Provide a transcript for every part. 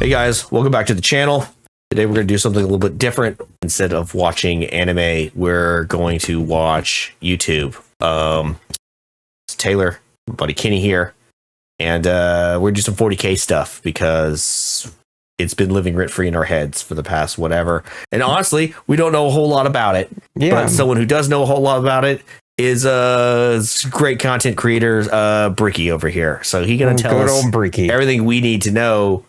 Hey guys, welcome back to the channel. Today we're going to do something a little bit different. Instead of watching anime, we're going to watch YouTube. It's Taylor, my buddy Kenny here, and we're doing some 40k stuff because it's been living rent-free in our heads for the past whatever. And honestly, we don't know a whole lot about it. Yeah. But someone who does know a whole lot about it is great content creator Bricky over here. So he's going to tell us everything we need to know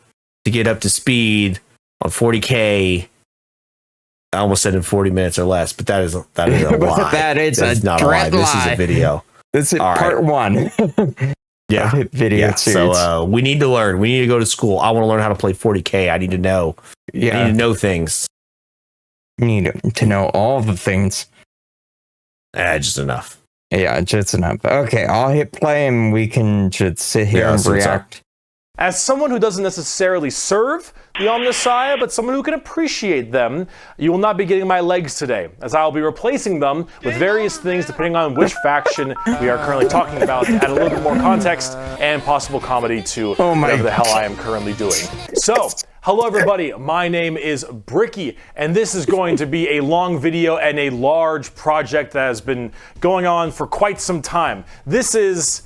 to get up to speed on 40k. I almost said in 40 minutes or less, but that is a lie. That is not a lie. This is a video. This is part one. Yeah. Video series. So we need to learn. We need to go to school. I want to learn how to play 40k. I need to know. Yeah. I need to know things. You need to know all the things. Just enough. Yeah, just enough. Okay, I'll hit play and we can just sit here and react. As someone who doesn't necessarily serve the Omnissiah, but someone who can appreciate them, you will not be getting my legs today, as I will be replacing them with various things depending on which faction we are currently talking about, to add a little bit more context and possible comedy to whatever the hell I am currently doing. So, hello everybody, my name is Bricky, and this is going to be a long video and a large project that has been going on for quite some time. This is...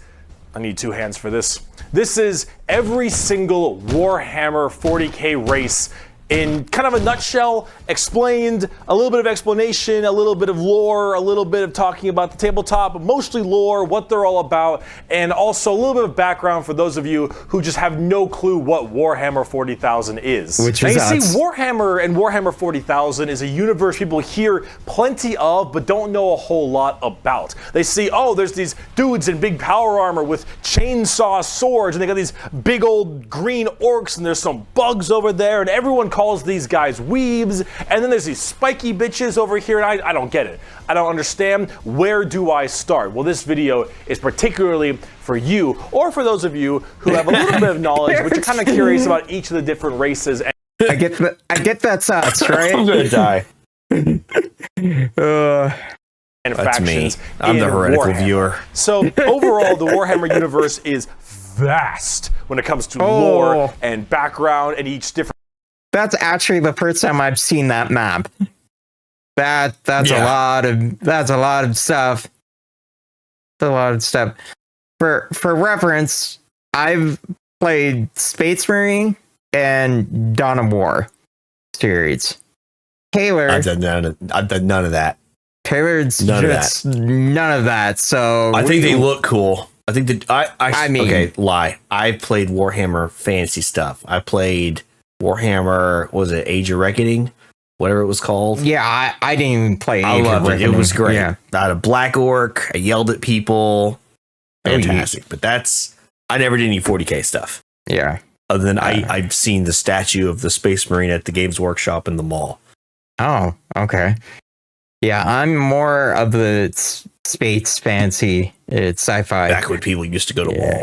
I need two hands for this. This is every single Warhammer 40k race in kind of a nutshell, explained, a little bit of explanation, a little bit of lore, a little bit of talking about the tabletop, but mostly lore, what they're all about, and also a little bit of background for those of you who just have no clue what Warhammer 40,000 is. Which now, is you see, Warhammer and Warhammer 40,000 is a universe people hear plenty of, but don't know a whole lot about. They see, oh, there's these dudes in big power armor with chainsaw swords, and they got these big old green orcs, and there's some bugs over there, and everyone calls these guys weebs, and then there's these spiky bitches over here, and I don't get it. I don't understand. Where do I start? Well, this video is particularly for you, or for those of you who have a little bit of knowledge, but you're kind of curious about each of the different races. And I get that sauce, right? I'm gonna die. And That's factions. Me. I'm the heretical Warhammer. viewer. So overall, the Warhammer universe is vast when it comes to lore and background and each different. That's actually the first time I've seen that map. That's a lot of stuff. That's a lot of stuff. For reference, I've played Space Marine and Dawn of War series. Taylor, I've done none of that. Taylor's none of that. So I think they look cool. I think that I mean, okay, lie. I played Warhammer fantasy stuff. I played Warhammer, was it Age of Reckoning? Whatever it was called. Yeah, I didn't even play Age of Reckoning. It was great. Yeah. I had a black orc. I yelled at people. Fantastic. But I never did any 40k stuff. Yeah. Other than I've seen the statue of the Space Marine at the Games Workshop in the mall. Oh, okay. Yeah, I'm more of the space fancy. It's sci-fi. Back when people used to go to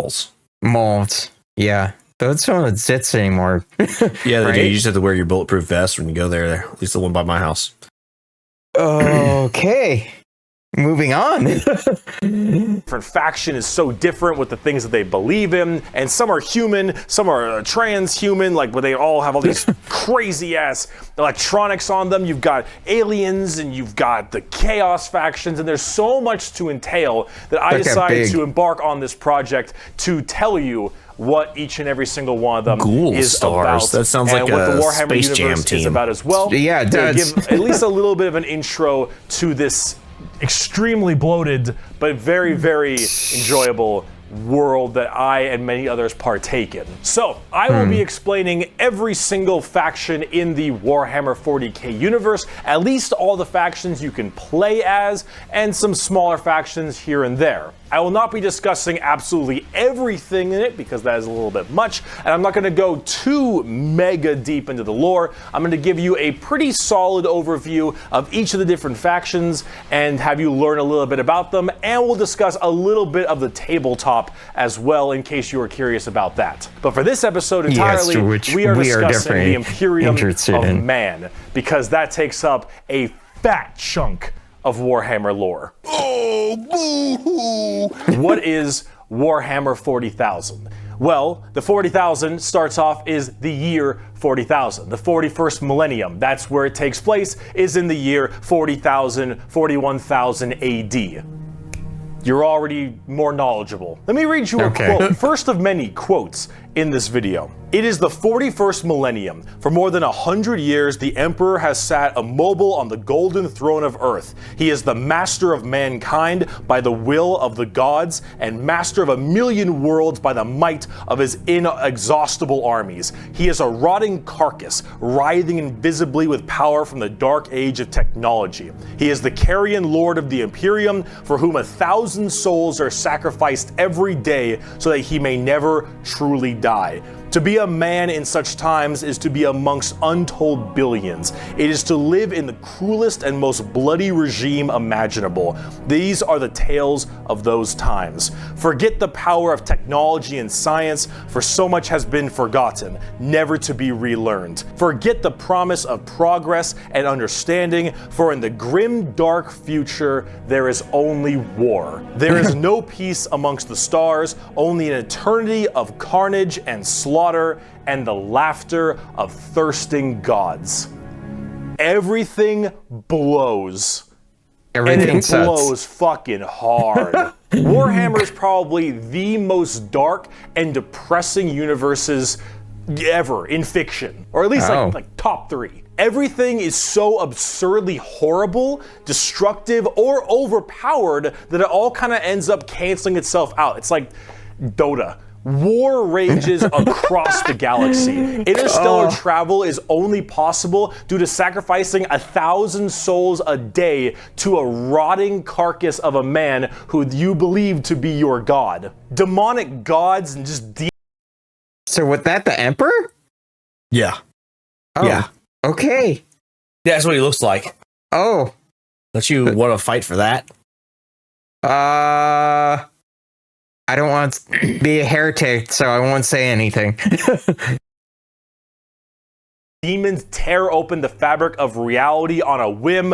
malls. Yeah. Those don't exist anymore. Yeah, they do. You just have to wear your bulletproof vest when you go there. At least the one by my house. Okay. Moving on. Different faction is so different with the things that they believe in, and some are human, some are transhuman, like where they all have all these crazy ass electronics on them. You've got aliens and you've got the chaos factions, and there's so much to entail that I decided to embark on this project to tell you what each and every single one of them is about. That sounds like what the a Warhammer Space Jam universe team is about as well. Yeah, it does. Give at least a little bit of an intro to this extremely bloated but very, very enjoyable world that I and many others partake in. So I will be explaining every single faction in the Warhammer 40k universe, at least all the factions you can play as, and some smaller factions here and there. I will not be discussing absolutely everything in it because that is a little bit much, and I'm not going to go too mega deep into the lore. I'm going to give you a pretty solid overview of each of the different factions and have you learn a little bit about them, and we'll discuss a little bit of the tabletop as well in case you are curious about that. But for this episode entirely, we are discussing the Imperium of Man, because that takes up a fat chunk of Warhammer lore. Oh, boo-hoo! What is Warhammer 40,000? Well, the 40,000 starts off is the year 40,000. The 41st millennium, that's where it takes place, is in the year 40,000, 41,000 AD. You're already more knowledgeable. Let me read you a quote, first of many quotes in this video. It is the 41st millennium. For more than 100 years, the Emperor has sat immobile on the golden throne of Earth. He is the master of mankind by the will of the gods, and master of 1,000,000 worlds by the might of his inexhaustible armies. He is a rotting carcass, writhing invisibly with power from the dark age of technology. He is the carrion lord of the Imperium, for whom 1,000 souls are sacrificed every day so that he may never truly die. To be a man in such times is to be amongst untold billions. It is to live in the cruelest and most bloody regime imaginable. These are the tales of those times. Forget the power of technology and science, for so much has been forgotten, never to be relearned. Forget the promise of progress and understanding, for in the grim, dark future, there is only war. There is no peace amongst the stars, only an eternity of carnage and slaughter, and the laughter of thirsting gods. Everything blows. Everything blows fucking hard. Warhammer is probably the most dark and depressing universes ever in fiction, or at least like top 3. Everything is so absurdly horrible, destructive, or overpowered that it all kind of ends up canceling itself out. It's like Dota. War rages across the galaxy. Interstellar travel is only possible due to sacrificing 1,000 souls a day to a rotting carcass of a man who you believe to be your god. Demonic gods and just So was that the Emperor? Yeah. Oh, yeah. Okay. That's what he looks like. Oh. Don't you want to fight for that? I don't want to be a heretic, so I won't say anything. Demons tear open the fabric of reality on a whim.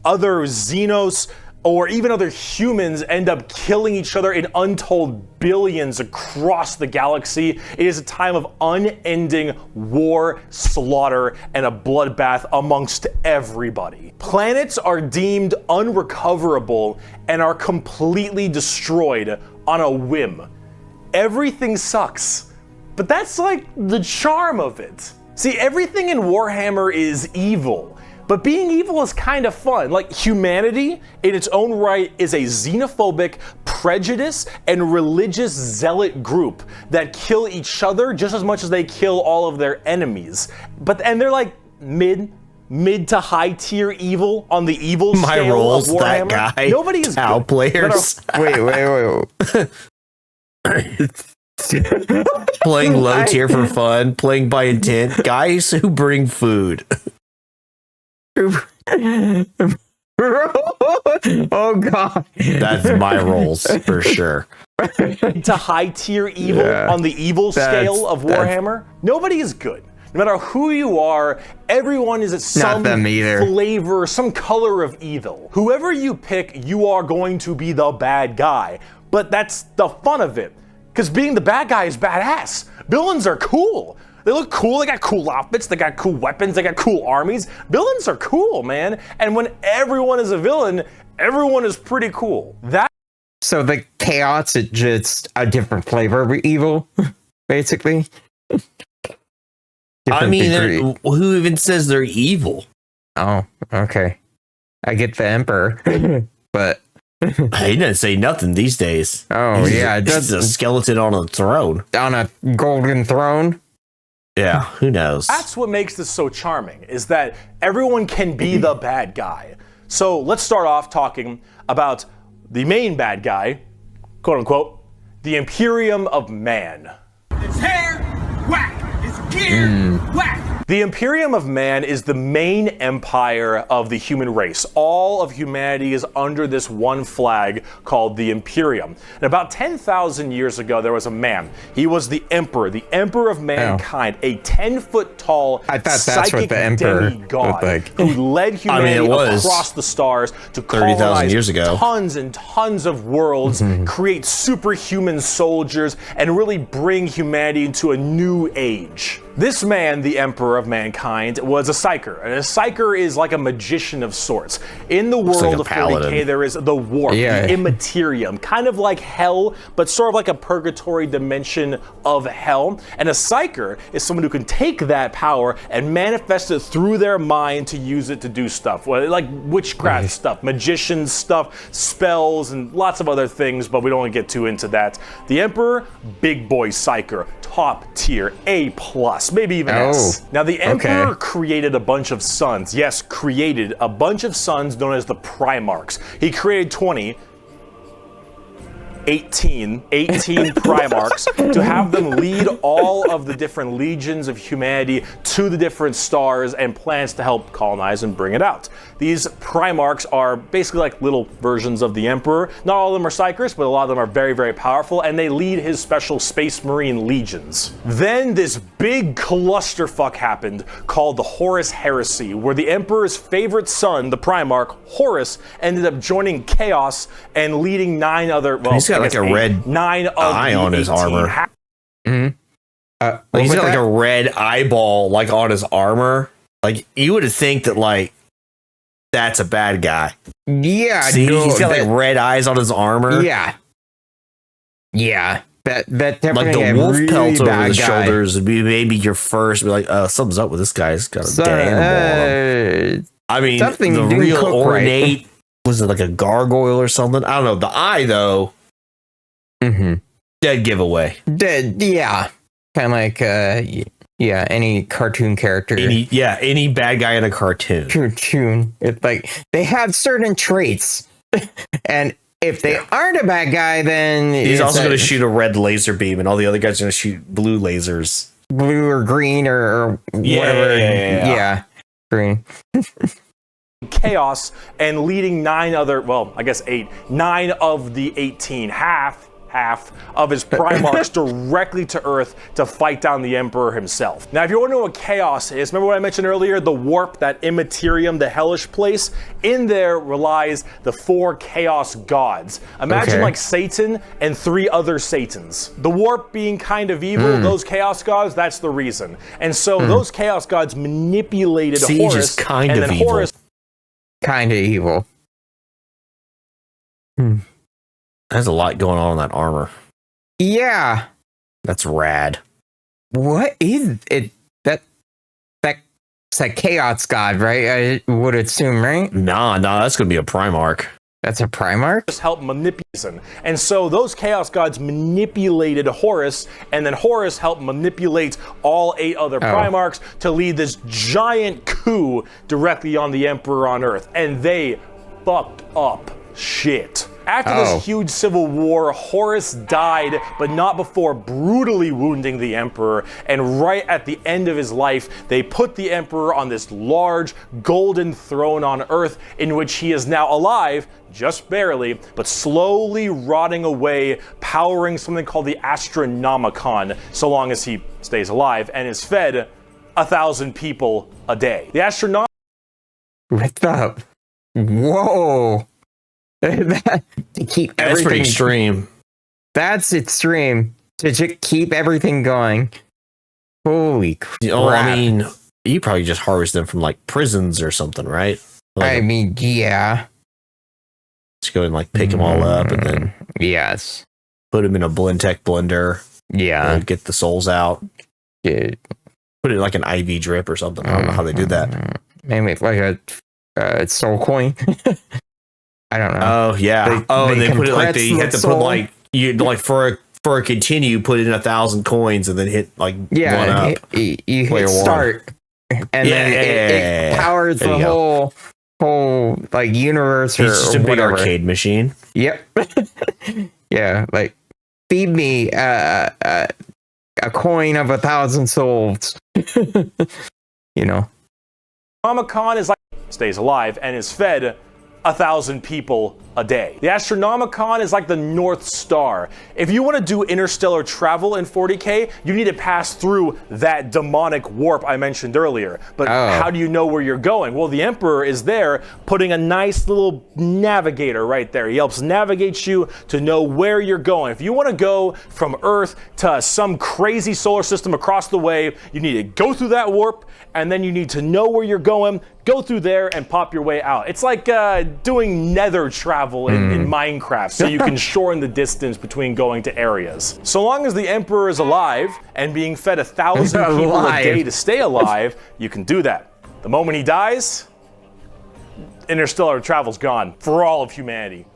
Other Xenos or even other humans end up killing each other in untold billions across the galaxy. It is a time of unending war, slaughter, and a bloodbath amongst everybody. Planets are deemed unrecoverable and are completely destroyed on a whim. Everything sucks, but that's like the charm of it. See, everything in Warhammer is evil, but being evil is kind of fun. Like, humanity in its own right is a xenophobic, prejudice, and religious zealot group that kill each other just as much as they kill all of their enemies. And they're like mid to high tier evil on the evil My scale roles, of Warhammer. that guy. Nobody is Cow good. players. Wait. Playing low tier for fun, playing by intent, guys who bring food. Oh god. That's my roles for sure. To high tier evil on the evil scale of Warhammer. Nobody is good. No matter who you are, everyone is at some flavor, some color of evil. Whoever you pick, you are going to be the bad guy. But that's the fun of it. Because being the bad guy is badass. Villains are cool. They look cool, they got cool outfits, they got cool weapons, they got cool armies. Villains are cool, man. And when everyone is a villain, everyone is pretty cool. So the chaos is just a different flavor of evil, basically. I mean, who even says they're evil? Oh, okay. I get the Emperor, but he doesn't say nothing these days. Oh, yeah, it's a skeleton on a throne. On a golden throne? Yeah, who knows? That's what makes this so charming, is that everyone can be the bad guy. So let's start off talking about the main bad guy, quote unquote, the Imperium of Man. His hair, whack. His gear, whack. The Imperium of Man is the main empire of the human race. All of humanity is under this one flag called the Imperium. And about 10,000 years ago, there was a man. He was the emperor of mankind, a 10-foot tall psychic demigod who led humanity across the stars to colonize years ago. Tons and tons of worlds, create superhuman soldiers, and really bring humanity into a new age. This man, the Emperor of Mankind, was a psyker. And a psyker is like a magician of sorts. In the world of 40k, there is the warp, the immaterium, kind of like hell, but sort of like a purgatory dimension of hell. And a psyker is someone who can take that power and manifest it through their mind to use it to do stuff, like witchcraft stuff, magician stuff, spells, and lots of other things, but we don't want to get too into that. The Emperor, big boy psyker, top tier, A+. Maybe even S. Now, the Emperor created a bunch of sons. Yes, created a bunch of sons known as the Primarchs. He created 18 Primarchs to have them lead all of the different legions of humanity to the different stars and plans to help colonize and bring it out. These Primarchs are basically like little versions of the Emperor. Not all of them are psychers, but a lot of them are very, very powerful, and they lead his special Space Marine legions. Then this big clusterfuck happened called the Horus Heresy, where the Emperor's favorite son, the Primarch, Horus, ended up joining Chaos and leading 9 other, well, he's got like a red eye on his armor. Mm-hmm. He's got like a red eyeball like on his armor. Like you would think that like that's a bad guy. Yeah, see, he's got like red eyes on his armor. Yeah, that definitely like the wolf really pelt over the guy. shoulders would be maybe your first. Be like, something's up with this guy. He's got a dead animal on him. I mean, the real ornate. Right. Was it like a gargoyle or something? I don't know. The eye though. Dead giveaway. Dead, yeah. Kind of like, any cartoon character. Any bad guy in a cartoon. It's like, they have certain traits. And if they aren't a bad guy, then... He's also going to shoot a red laser beam, and all the other guys are going to shoot blue lasers. Blue or green or whatever. Yeah. Green. Chaos and leading 9 other, well, I guess 8, 9 of the 18, half of his Primarchs directly to Earth to fight down the Emperor himself. Now, if you're wondering what Chaos is, remember what I mentioned earlier, the warp, that immaterium, the hellish place? In there relies the 4 Chaos gods. Imagine like Satan and 3 other Satans. The warp being kind of evil, those Chaos gods, that's the reason. And so those Chaos gods manipulated Siege Horus, is kind and of then evil. Horus kind of evil. There's a lot going on in that armor. Yeah. That's rad. What is it? That's a Chaos God, right? I would assume, right? Nah, that's going to be a Primarch. That's a Primarch? Just helped manipulate. And so those Chaos gods manipulated Horus, and then Horus helped manipulate all 8 other Primarchs to lead this giant coup directly on the Emperor on Earth. And they fucked up shit. After this huge civil war, Horus died, but not before brutally wounding the Emperor. And right at the end of his life, they put the Emperor on this large golden throne on Earth, in which he is now alive, just barely, but slowly rotting away, powering something called the Astronomicon, so long as he stays alive, and is fed 1,000 people a day. The Astronomicon... What's up? Whoa! To keep that's pretty extreme. That's extreme. To just keep everything going. Holy crap. I mean, you probably just harvest them from like prisons or something, right? Like, I mean, yeah. Just go and like pick them all up and then put them in a Blendtec blender. Yeah. And get the souls out. Yeah. Put it in like an IV drip or something. I don't know how they do that. Maybe like a soul coin. I don't know. Oh yeah. They put it like they had to put like you like for a continue, put in 1,000 coins and then hit like one up. You hit start, and then it powers the whole like universe. It's just a big arcade machine. Yep. Yeah, like feed me a coin of 1,000 souls. Astronomicon is like stays alive and is fed 1,000 people a day. The Astronomicon is like the North Star. If you want to do interstellar travel in 40k, you need to pass through that demonic warp I mentioned earlier. But how do you know where you're going? Well, the Emperor is there putting a nice little navigator right there. He helps navigate you to know where you're going. If you want to go from Earth to some crazy solar system across the way, you need to go through that warp, and then you need to know where you're going, go through there, and pop your way out. It's like doing nether travel in Minecraft, so you can shorten the distance between going to areas. So long as the Emperor is alive and being fed 1,000 people a day to stay alive, you can do that. The moment he dies, interstellar travel's gone for all of humanity.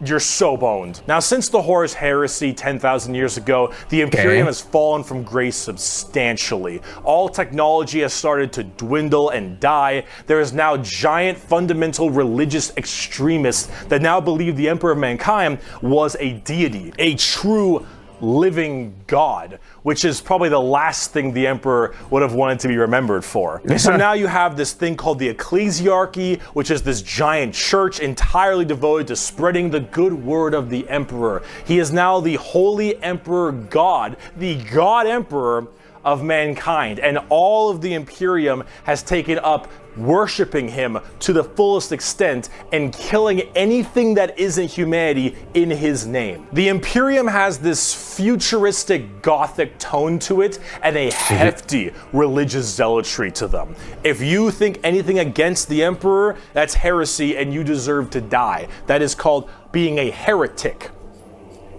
You're so boned. Now, since the Horus Heresy 10,000 years ago, the Imperium has fallen from grace substantially. All technology has started to dwindle and die. There is now giant fundamental religious extremists that now believe the Emperor of Mankind was a deity, a true living god, which is probably the last thing the Emperor would have wanted to be remembered for. So now you have this thing called the ecclesiarchy, which is this giant church entirely devoted to spreading the good word of the Emperor. He is now the Holy Emperor God, the God Emperor of mankind, and all of the Imperium has taken up worshiping him to the fullest extent and killing anything that isn't humanity in his name. The Imperium has this futuristic gothic tone to it and a hefty religious zealotry to them. If you think anything against the Emperor, that's heresy and you deserve to die. That is called being a heretic.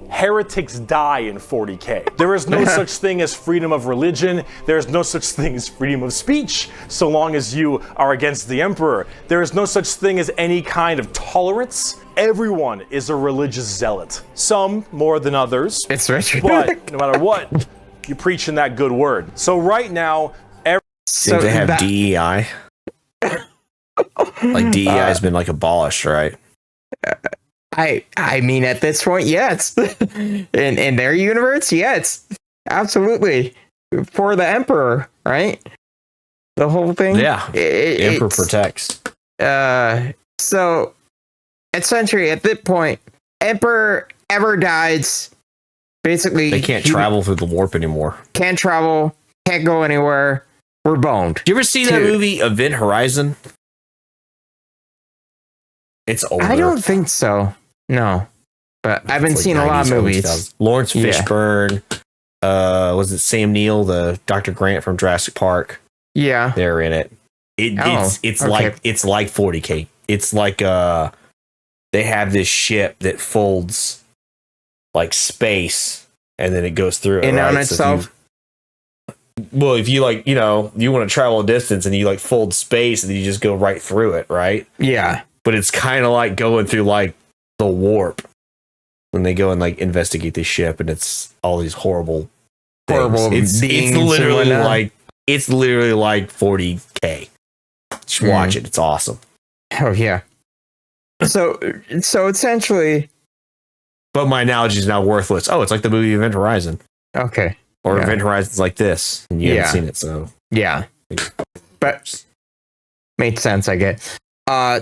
Heretics die in 40k. There is no such thing as freedom of religion. There is no such thing as freedom of speech, so long as you are against the Emperor. There is no such thing as any kind of tolerance. Everyone is a religious zealot. Some more than others. It's rich. But no matter what, you preach in that good word. So right now, they have DEI. Like DEI has been like abolished, right? I mean, at this point, yes. in their universe, yes, absolutely. For the Emperor, right? The whole thing. Yeah, the Emperor protects. So essentially, at this point, Emperor ever dies. Basically, they can't travel through the warp anymore. Can't travel. Can't go anywhere. We're boned. Did you ever see that movie Event Horizon? It's older. I don't think so. No, but I've been seeing a lot of movies. Lawrence Fishburne, was it Sam Neill, the Dr. Grant from Jurassic Park? Yeah, they're in it. It's like 40k. It's like they have this ship that folds like space, and then it goes through it. On itself. If you like, you want to travel a distance, and you like fold space, and you just go right through it, right? Yeah, but it's kind of like going through like the warp when they go and like investigate this ship, and it's all these horrible things. It's literally like 40k. Just watch it. It's awesome. Oh yeah. So essentially, but my analogy is now worthless. Oh, it's like the movie Event Horizon. Okay. Or Event Horizon's like this, and you haven't seen it, so yeah. But made sense, I guess.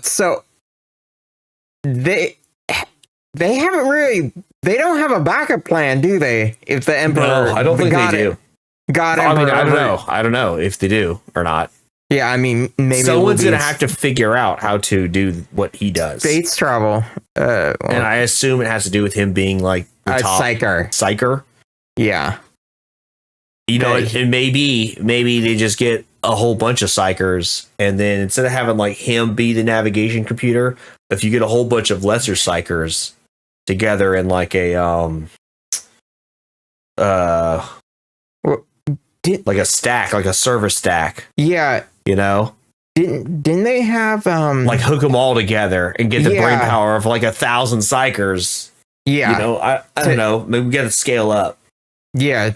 So they haven't really. They don't have a backup plan, do they? If the Emperor, no, I don't think they do. I don't know if they do or not. Yeah, I mean, maybe someone's gonna have to figure out how to do what he does. Space travel, and I assume it has to do with him being like the top psyker. Yeah, and maybe they just get a whole bunch of psychers, and then instead of having like him be the navigation computer, if you get a whole bunch of lesser psychers together in like a like a stack, like a server stack. Yeah. Didn't they have like hook them all together and get the brain power of like 1,000 psychers? Yeah. I don't know. Maybe we got to scale up. Yeah,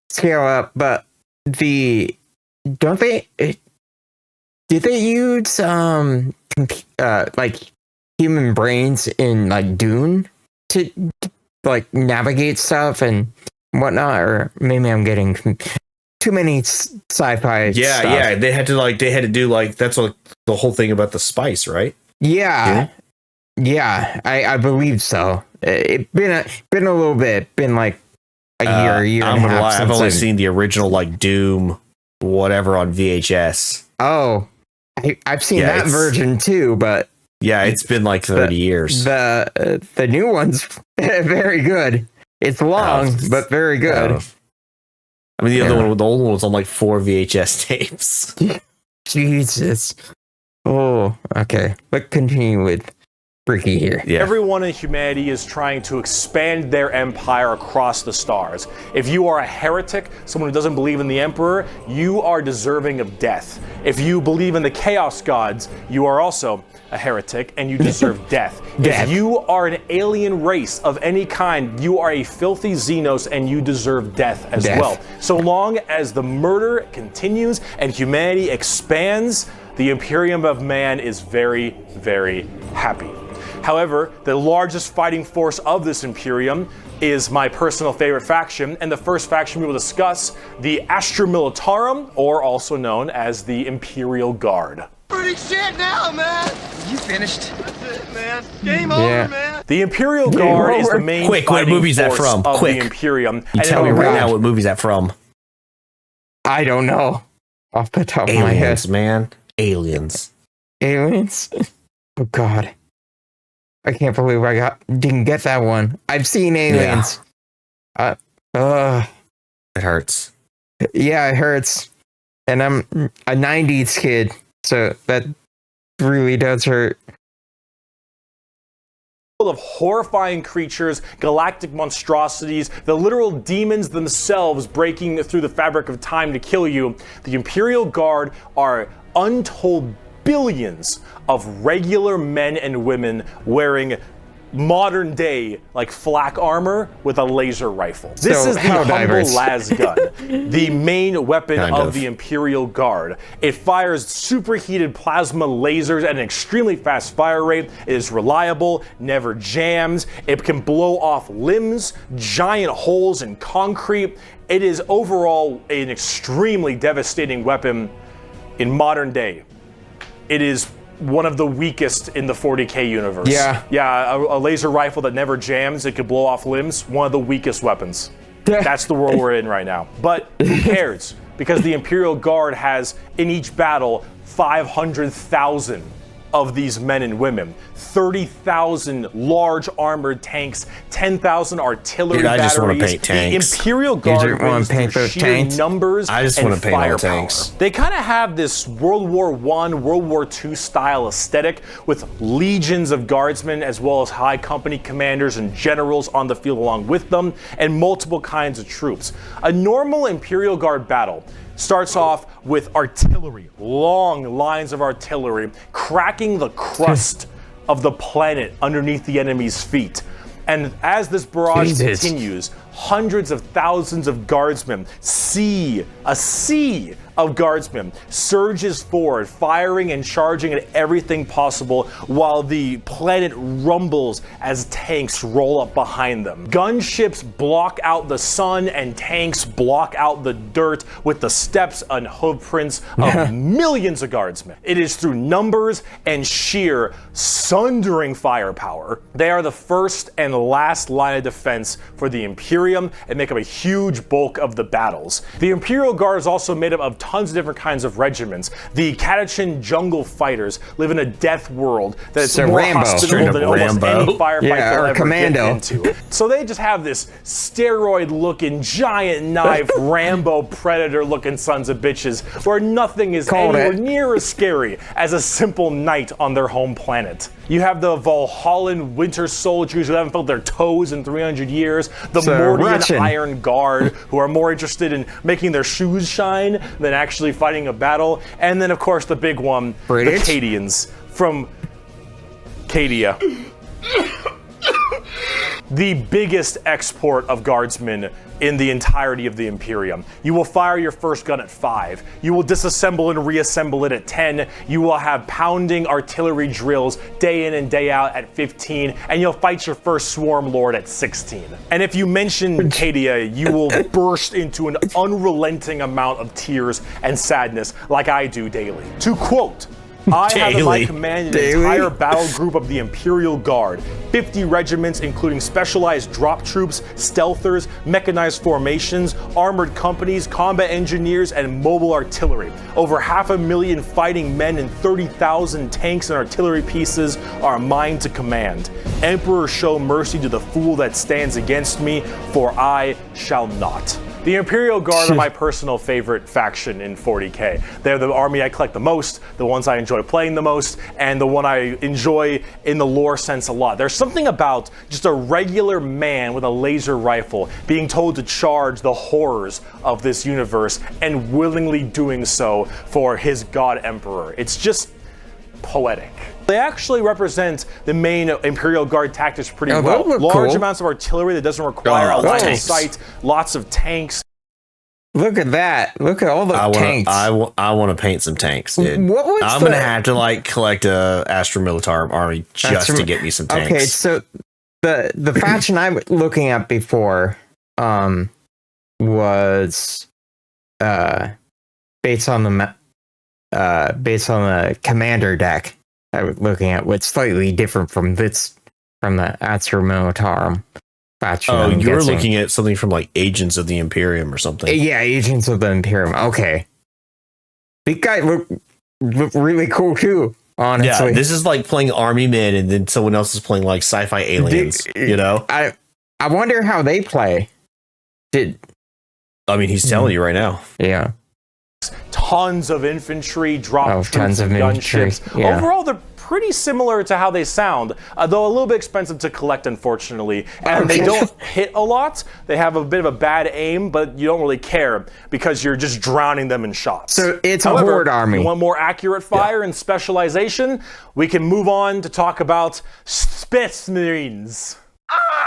scale up. But did they use like human brains in like Dune to like navigate stuff and whatnot? Or maybe I'm getting too many sci-fi. Yeah, stuff. yeah. They had to do like that's like the whole thing about the spice, right? Yeah, I believe so. It's been a little bit, been like a year I'm and a gonna half. lie, I've since only seen the original like Doom, whatever on VHS. Oh, I've seen that version too, but yeah, it's been like 30 years. The new one's very good. It's long, but very good. I mean, the old one was on like 4 VHS tapes. Jesus. Oh, okay. Let's continue with Bricky here. Yeah. Everyone in humanity is trying to expand their empire across the stars. If you are a heretic, someone who doesn't believe in the Emperor, you are deserving of death. If you believe in the Chaos Gods, you are also a heretic and you deserve death. If you are an alien race of any kind, you are a filthy Xenos and you deserve death as well. So long as the murder continues and humanity expands, the Imperium of Man is very, very happy. However, the largest fighting force of this Imperium is my personal favorite faction, and the first faction we will discuss, the Astra Militarum, or also known as the Imperial Guard. Pretty shit now, man! You finished? That's it, man. Game over, man! The Imperial Guard is the main what movie's that from? of the Imperium. You tell me right now what movie's that from. I don't know. Off the top of my head. Aliens, man. Aliens. Aliens? Oh, God. I can't believe didn't get that one. I've seen Aliens. It hurts. Yeah, it hurts. And I'm a 90s kid, so that really does hurt. Of horrifying creatures, galactic monstrosities, the literal demons themselves breaking through the fabric of time to kill you. The Imperial Guard are untold billions of regular men and women wearing modern day like flak armor with a laser rifle. This is the humble las gun, the main weapon of the Imperial Guard. It fires superheated plasma lasers at an extremely fast fire rate. It is reliable, never jams. It can blow off limbs, giant holes in concrete. It is overall an extremely devastating weapon in modern day. It is one of the weakest in the 40k universe. Yeah, a laser rifle that never jams, it could blow off limbs, one of the weakest weapons. That's the world we're in right now. But who cares? Because the Imperial Guard has, in each battle, 500,000 of these men and women. 30,000 large armored tanks, 10,000 artillery batteries. I just want to paint tanks. The Imperial Guard want to paint those tanks? Numbers I just want to paint all tanks. They kind of have this World War I, World War II style aesthetic with legions of guardsmen as well as high company commanders and generals on the field along with them and multiple kinds of troops. A normal Imperial Guard battle starts off with artillery, long lines of artillery, cracking the crust of the planet underneath the enemy's feet. And as this barrage continues, hundreds of thousands of guardsmen, a sea of guardsmen surges forward, firing and charging at everything possible while the planet rumbles as tanks roll up behind them. Gunships block out the sun and tanks block out the dirt with the steps and hoof prints of millions of guardsmen. It is through numbers and sheer sundering firepower. They are the first and last line of defense for the Imperium and make up a huge bulk of the battles. The Imperial Guard is also made up of tons of different kinds of regiments. The Catachin jungle fighters live in a death world that's more hospitable than almost any firefight they'll ever get into. So they just have this steroid-looking, giant knife, Rambo Predator-looking sons of bitches where nothing is anywhere near as scary as a simple night on their home planet. You have the Valhallan Winter Soldiers who haven't felt their toes in 300 years. The Mordian Iron Guard who are more interested in making their shoes shine than actually fighting a battle. And then, of course, the big one, the Cadians from Cadia. the biggest export of guardsmen in the entirety of the Imperium. You will fire your first gun at 5. You will disassemble and reassemble it at 10. You will have pounding artillery drills day in and day out at 15. And you'll fight your first swarm lord at 16. And if you mention Cadia, you will burst into an unrelenting amount of tears and sadness like I do daily. To quote, I have in my command an entire battle group of the Imperial Guard, 50 regiments including specialized drop troops, stealthers, mechanized formations, armored companies, combat engineers, and mobile artillery. Over 500,000 fighting men and 30,000 tanks and artillery pieces are mine to command. Emperor, show mercy to the fool that stands against me, for I shall not. The Imperial Guard are my personal favorite faction in 40k. They're the army I collect the most, the ones I enjoy playing the most, and the one I enjoy in the lore sense a lot. There's something about just a regular man with a laser rifle being told to charge the horrors of this universe and willingly doing so for his god emperor. It's just poetic. They actually represent the main Imperial Guard tactics pretty well. Large amounts of artillery that doesn't require a line of sight, lots of tanks. Look at that. Look at all the tanks. I want to paint some tanks, dude. I'm going to have to like collect a Astra Militarum army just to get me some tanks. Okay, so the faction I'm looking at before was based on the commander deck I was looking at, what's slightly different from the Astra Militarum faction. Oh, you were looking at something from like Agents of the Imperium or something. Yeah, Agents of the Imperium. Okay. These guys look really cool too, honestly. Yeah, this is like playing Army Men and then someone else is playing like sci-fi aliens, you know? I wonder how they play. I mean, he's telling you right now. Yeah. Tons of infantry, drop troops, and gunships. Yeah. Overall, they're pretty similar to how they sound, though a little bit expensive to collect, unfortunately. And they don't hit a lot. They have a bit of a bad aim, but you don't really care because you're just drowning them in shots. So it's a horde army. If you want more accurate fire and specialization, we can move on to talk about Space Marines.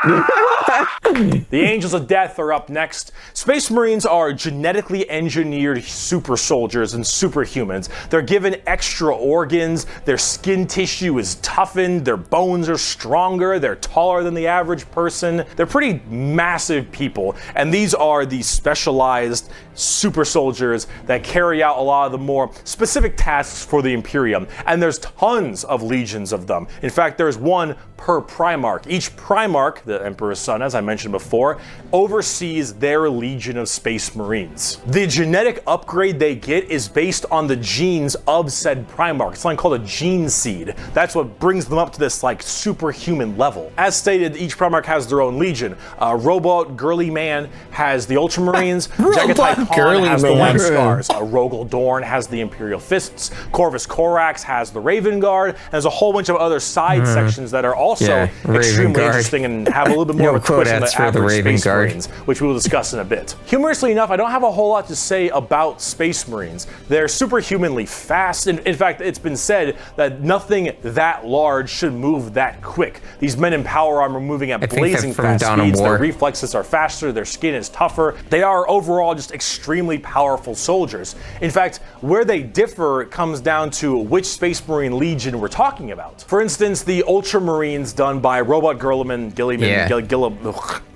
The Angels of Death are up next. Space Marines are genetically engineered super soldiers and superhumans. They're given extra organs, their skin tissue is toughened, their bones are stronger, they're taller than the average person. They're pretty massive people, and these are the specialized super soldiers that carry out a lot of the more specific tasks for the Imperium, and there's tons of legions of them. In fact, there's one per Primarch. Each Primarch, the Emperor's son, as I mentioned before, oversees their legion of Space Marines. The genetic upgrade they get is based on the genes of said Primarch. It's something called a gene seed. That's what brings them up to this like superhuman level. As stated, each Primarch has their own legion. Robot Girly Man has the Ultramarines. Jagatai Khan has the Lamskars. Rogel Dorn has the Imperial Fists. Corvus Corax has the Raven Guard. And there's a whole bunch of other side sections that are also extremely interesting and have a little bit more of a twist on the average Space Marines, which we will discuss in a bit. Humorously enough, I don't have a whole lot to say about Space Marines. They're superhumanly fast. In fact, it's been said that nothing that large should move that quick. These men in power armor moving at blazing fast speeds. Their reflexes are faster, their skin is tougher. They are overall just extremely powerful soldiers. In fact, where they differ comes down to which Space Marine Legion we're talking about. For instance, the Ultramarines done by Robot Gilliman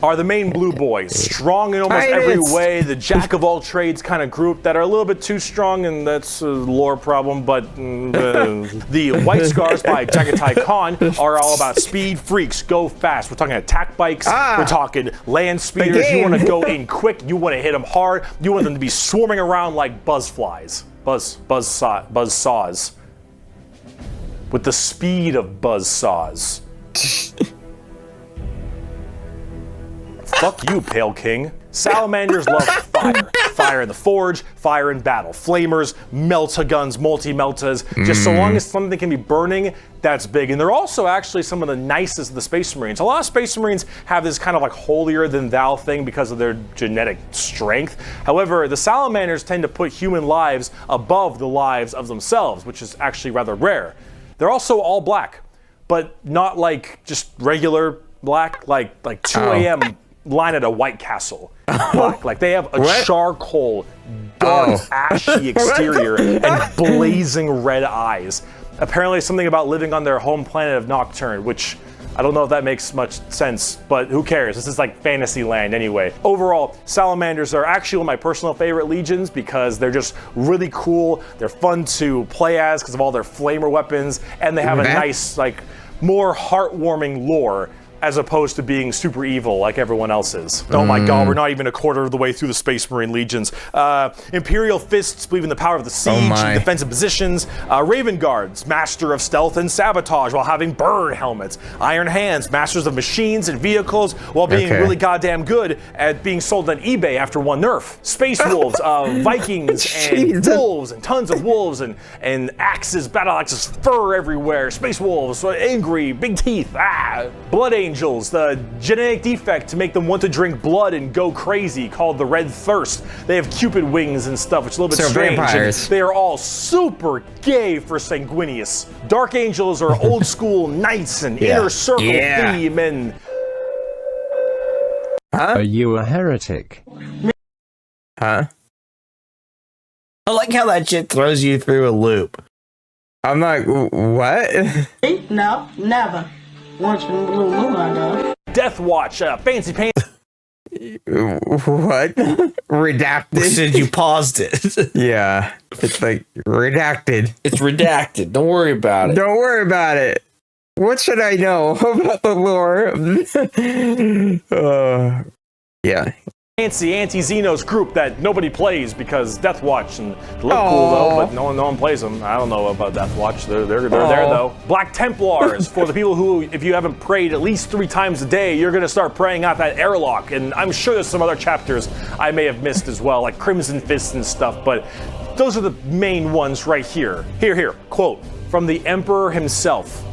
are the main blue boys, strong in almost every way, the jack of all trades kind of group that are a little bit too strong, and that's a lore problem, but the White Scars by Jagatai Khan are all about speed freaks, go fast. We're talking attack bikes, we're talking land speeders. You want to go in quick, you want to hit them hard, you want them to be swarming around like buzzflies, buzz saws, with the speed of buzz saws. Fuck you, Pale King. Salamanders love fire. Fire in the forge, fire in battle. Flamers, melta-guns, multi-meltas. Just so long as something can be burning, that's big. And they're also actually some of the nicest of the Space Marines. A lot of Space Marines have this kind of like holier-than-thou thing because of their genetic strength. However, the Salamanders tend to put human lives above the lives of themselves, which is actually rather rare. They're also all black, but not like just regular black, like 2 a.m. line at a White Castle. Black, like they have a charcoal, dark, ashy exterior and blazing red eyes. Apparently something about living on their home planet of Nocturne, which I don't know if that makes much sense, but who cares? This is like fantasy land anyway. Overall, salamanders are actually one of my personal favorite legions because they're just really cool. They're fun to play as because of all their flamer weapons, and they have a nice, like, more heartwarming lore as opposed to being super evil like everyone else is. Oh my god, we're not even a quarter of the way through the Space Marine legions. Imperial Fists believe in the power of the siege and defensive positions. Raven Guards, master of stealth and sabotage while having bird helmets. Iron Hands, masters of machines and vehicles while being really goddamn good at being sold on eBay after one nerf. Space Wolves, Vikings and wolves and tons of wolves and axes, battle axes, fur everywhere. Space Wolves, angry, big teeth, Blood Angels, the genetic defect to make them want to drink blood and go crazy, called the Red Thirst. They have Cupid wings and stuff, which is a little bit strange. And they are all super gay for Sanguinius. Dark Angels are old school knights and inner circle theme and... Are you a heretic? Huh? I like how that shit throws you through a loop. I'm like, what? No, never. Once from Blue Moon, I know. Death Watch, fancy pants. What? Redacted? Said you paused it. Yeah. It's like redacted. It's redacted. Don't worry about it. Don't worry about it. What should I know about the lore? Yeah. Fancy anti-Xenos group that nobody plays because Death Watch and they look cool though, but no one plays them. I don't know about Death Watch. They're there though. Black Templars for the people who, if you haven't prayed at least 3 times a day, you're gonna start praying out that airlock. And I'm sure there's some other chapters I may have missed as well, like Crimson Fists and stuff. But those are the main ones right here. Here. Quote from the Emperor himself.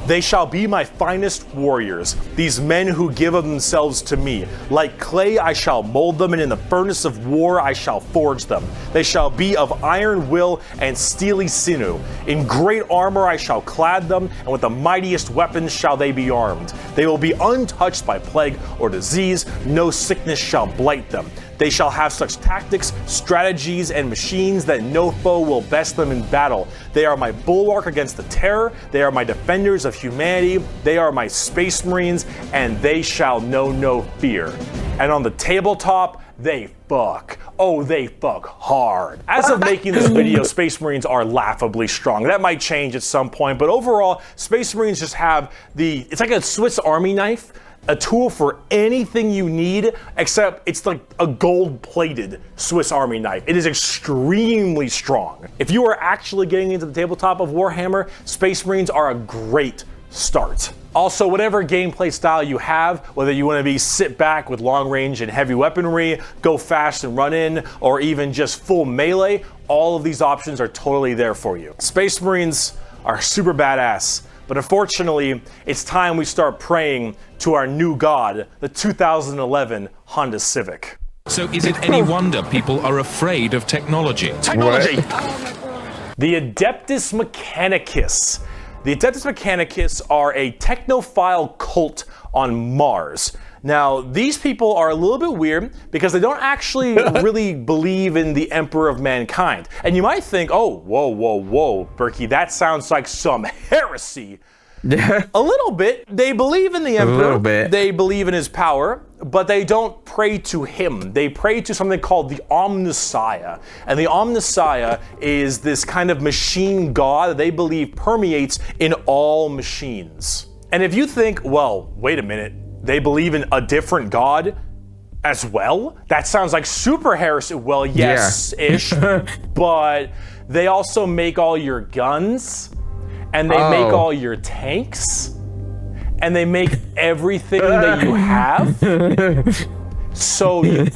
They shall be my finest warriors, these men who give of themselves to me. Like clay I shall mold them, and in the furnace of war I shall forge them. They shall be of iron will and steely sinew. In great armor I shall clad them, and with the mightiest weapons shall they be armed. They will be untouched by plague or disease, no sickness shall blight them. They shall have such tactics, strategies, and machines that no foe will best them in battle. They are my bulwark against the terror. They are my defenders of humanity. They are my space marines, and they shall know no fear. And on the tabletop, they fuck. Oh, they fuck hard. As of making this video, Space Marines are laughably strong. That might change at some point, but overall, Space Marines just have it's like a Swiss Army knife. A tool for anything you need, except it's like a gold-plated Swiss Army knife. It is extremely strong. If you are actually getting into the tabletop of Warhammer, Space Marines are a great start. Also, whatever gameplay style you have, whether you want to be sit back with long range and heavy weaponry, go fast and run in, or even just full melee, all of these options are totally there for you. Space Marines are super badass. But unfortunately, it's time we start praying to our new god, the 2011 Honda Civic. So is it any wonder people are afraid of technology? Technology! The Adeptus Mechanicus. The Adeptus Mechanicus are a technophile cult on Mars. Now, these people are a little bit weird because they don't actually really believe in the Emperor of Mankind. And you might think, oh, whoa, Bricky, that sounds like some heresy. A little bit. They believe in the Emperor. A little bit. They believe in his power, but they don't pray to him. They pray to something called the Omnissiah. And the Omnissiah is this kind of machine god that they believe permeates in all machines. And if you think, well, wait a minute, they believe in a different god as well? That sounds like super heresy. Well, yes-ish, but they also make all your guns, and they make all your tanks, and they make everything that you have. So you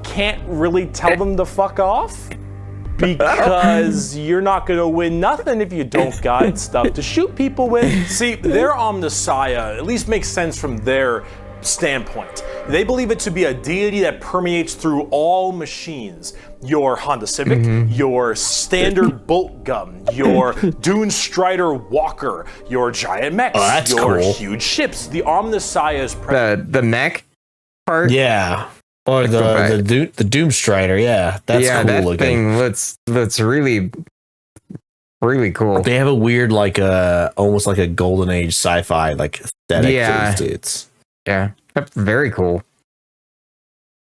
can't really tell them to fuck off, because you're not gonna win nothing if you don't got stuff to shoot people with. See, their Omnissiah at least makes sense from their standpoint. They believe it to be a deity that permeates through all machines. Your Honda Civic, your standard bolt gun, your Dune Strider Walker, your giant mechs, your huge ships. The Omnissiah is present. The mech part. Yeah. Or the Doom Strider. Yeah, that's cool that looking. thing looks really cool. They have a weird, like almost like a golden age sci-fi like aesthetic. Yeah. To these dudes. Yeah, that's very cool.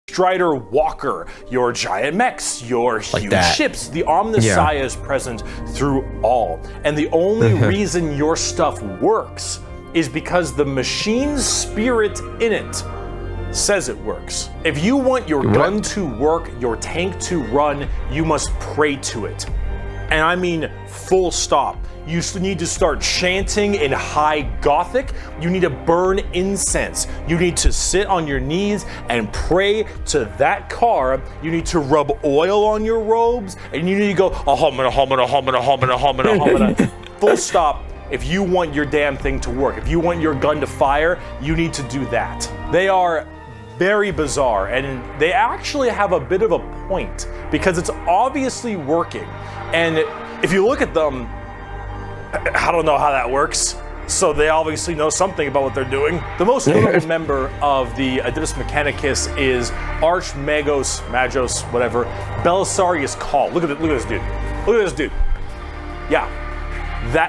Strider Walker, your giant mechs, your huge ships. The Omnissiah is present through all. And the only reason your stuff works is because the machine's spirit in it says it works. If you want your gun to work, your tank to run, you must pray to it. And I mean full stop. You need to start chanting in high Gothic. You need to burn incense. You need to sit on your knees and pray to that car. You need to rub oil on your robes, and you need to go ahomina, homina, homina, homina, homina, homina. Full stop. If you want your damn thing to work, if you want your gun to fire, you need to do that. They are very bizarre, and they actually have a bit of a point because it's obviously working. And if you look at them, I don't know how that works. So they obviously know something about what they're doing. The most notable member of the Adeptus Mechanicus is Archmagos, whatever, Belisarius Call. Look at this dude. Look at this dude. Yeah,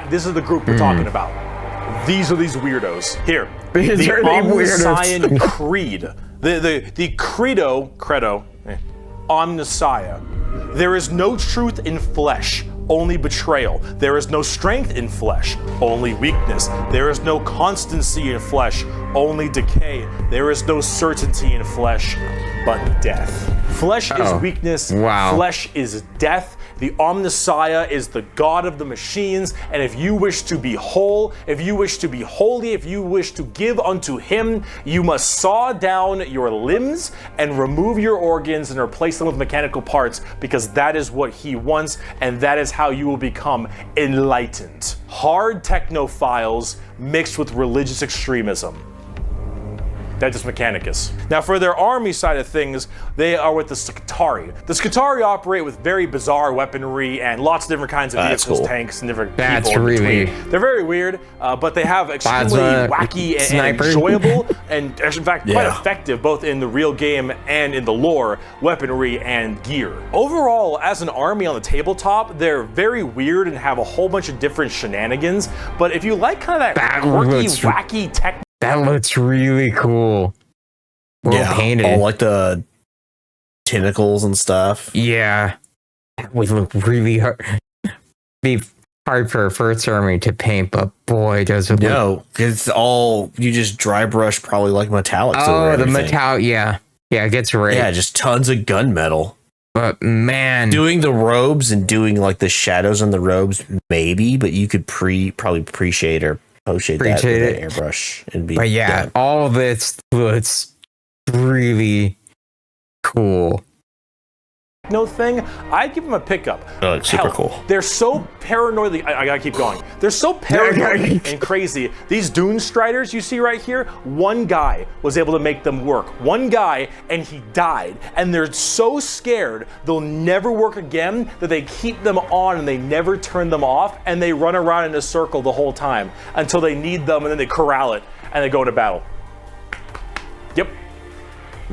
this is the group we're talking about. These are these weirdos. Here, the Omnissiah Creed. The credo, Omnissiah. There is no truth in flesh, only betrayal. There is no strength in flesh, only weakness. There is no constancy in flesh, only decay. There is no certainty in flesh, but death. Flesh is weakness, flesh is death. The Omnissiah is the god of the machines, and if you wish to be whole, if you wish to be holy, if you wish to give unto him, you must saw down your limbs and remove your organs and replace them with mechanical parts, because that is what he wants, and that is how you will become enlightened. Hard technophiles mixed with religious extremism. Adeptus Mechanicus. Now, for their army side of things, they are with the Scutari. The Scutari operate with very bizarre weaponry and lots of different kinds of vehicles, tanks, and different people in between. They're very weird, but they have extremely wacky and enjoyable, and in fact, quite effective, both in the real game and in the lore, weaponry and gear. Overall, as an army on the tabletop, they're very weird and have a whole bunch of different shenanigans, but if you like kind of that quirky, wacky tech. That looks really cool. Well painted. All like the tentacles and stuff. Yeah. That would look really hard. Be hard for a first army to paint, but boy, does it look. No, it's all, you just dry brush probably like metallics. Oh, the metal, yeah. Yeah, it gets right. Yeah, just tons of gunmetal. But man. Doing the robes and doing like the shadows on the robes, maybe, but you could probably appreciate or post-shade that with an airbrush and be. But yeah, done. All this looks really cool. No thing, I'd give them a pickup. Oh, it's super cool. They're so paranoid. I gotta keep going. They're so paranoid and crazy. These Dune Striders you see right here, one guy was able to make them work. One guy, and he died. And they're so scared they'll never work again that they keep them on and they never turn them off, and they run around in a circle the whole time until they need them, and then they corral it and they go into battle. Yep.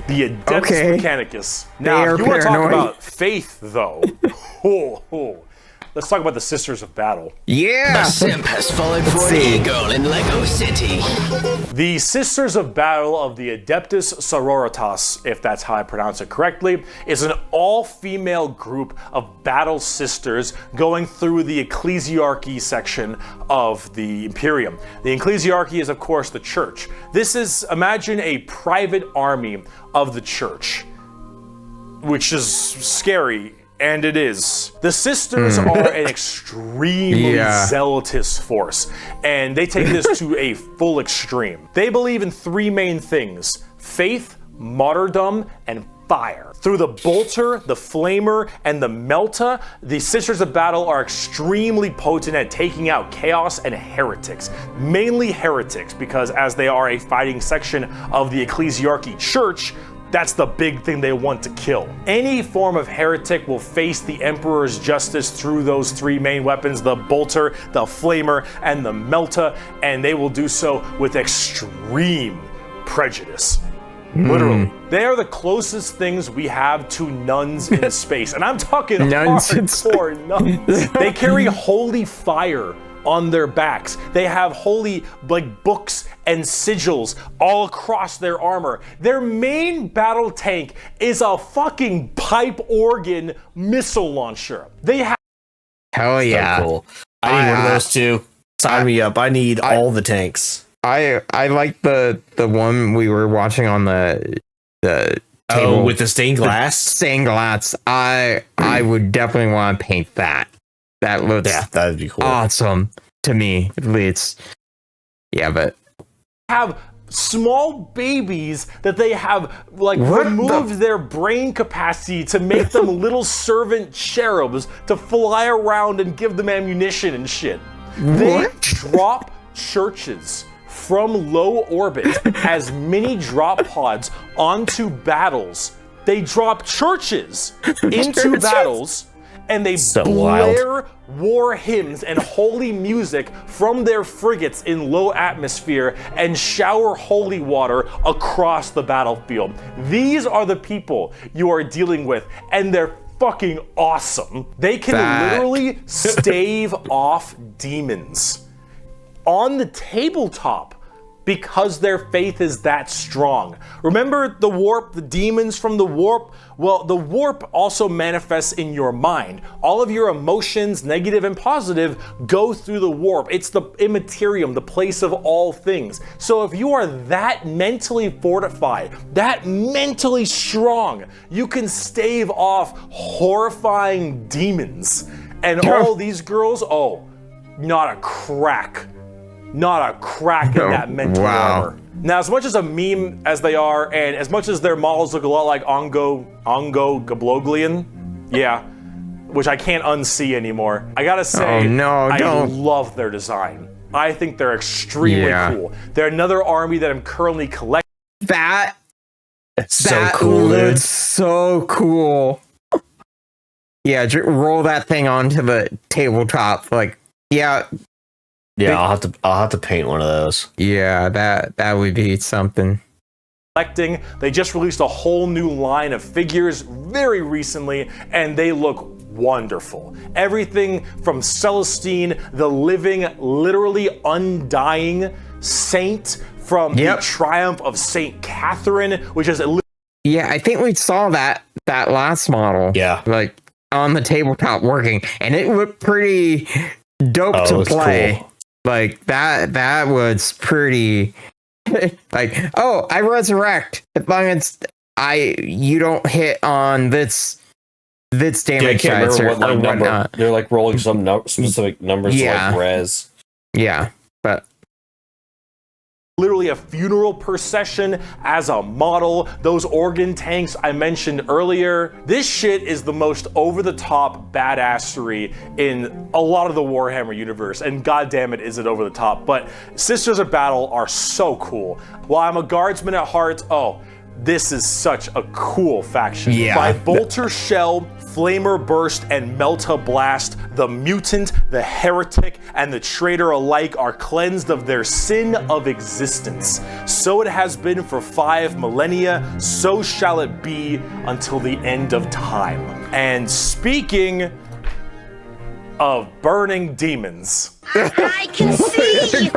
The Adeptus Mechanicus. Now, if you want to talk about faith, though, let's talk about the Sisters of Battle. Yeah! The simp has fallen for an eagle in Lego City. The Sisters of Battle of the Adeptus Sororitas, if that's how I pronounce it correctly, is an all-female group of battle sisters going through the ecclesiarchy section of the Imperium. The ecclesiarchy is, of course, the church. This is, imagine a private army of the church, which is scary. And it is. The sisters are an extremely zealotous force, and they take this to a full extreme. They believe in three main things: faith, martyrdom, and fire. Through the bolter, the flamer, and the melta, the Sisters of Battle are extremely potent at taking out chaos and heretics. Mainly heretics, because as they are a fighting section of the Ecclesiarchy Church, that's the big thing they want to kill. Any form of heretic will face the Emperor's justice through those three main weapons, the bolter, the flamer, and the melta, and they will do so with extreme prejudice. Literally. They are the closest things we have to nuns in space. And I'm talking Nuns in hardcore nuns. They carry holy fire on their backs. They have holy books and sigils all across their armor. Their main battle tank is a fucking pipe organ missile launcher. They have Hell yeah. So cool. I need one of those too. Sign me up. I need all the tanks. I like the one we were watching on the table with the stained glass. Stained glass. I would definitely want to paint that. That looks that'd be cool. Awesome to me. At least. Yeah, but have small babies that they have removed their brain capacity to make them little servant cherubs to fly around and give them ammunition and shit. They drop churches from low orbit as mini drop pods onto battles. They drop churches into battles, and they blare war hymns and holy music from their frigates in low atmosphere and shower holy water across the battlefield. These are the people you are dealing with, and they're fucking awesome. They can literally stave off demons on the tabletop because their faith is that strong. Remember the warp, the demons from the warp? Well, the warp also manifests in your mind. All of your emotions, negative and positive, go through the warp. It's the immaterium, the place of all things. So if you are that mentally fortified, that mentally strong, you can stave off horrifying demons. And all these girls, not a crack in that mental armor. Now, as much as a meme as they are, and as much as their models look a lot like Ongo Gabloglian, which I can't unsee anymore, I gotta say, I love their design. I think they're extremely cool. They're another army that I'm currently collecting. That's so cool, dude. So cool. Yeah, roll that thing onto the tabletop. I'll have to paint one of those. Yeah, that would be something. They just released a whole new line of figures very recently, and they look wonderful. Everything from Celestine, the living, literally undying saint from the triumph of Saint Catherine, which is I think we saw that last model. Yeah, on the tabletop working, and it looked pretty dope to play. Cool. That was pretty I resurrect as long as you don't hit on this damage size or whatnot. They're rolling some specific numbers to res. Yeah, but literally a funeral procession as a model. Those organ tanks I mentioned earlier. This shit is the most over-the-top badassery in a lot of the Warhammer universe, and goddamn it, is it over the top. But Sisters of Battle are so cool. While I'm a guardsman at heart, this is such a cool faction. By Bolter Shell, Flamer Burst, and Melta Blast, the mutant, the heretic, and the traitor alike are cleansed of their sin of existence. So it has been for 5 millennia, so shall it be until the end of time. And speaking of burning demons, I can see!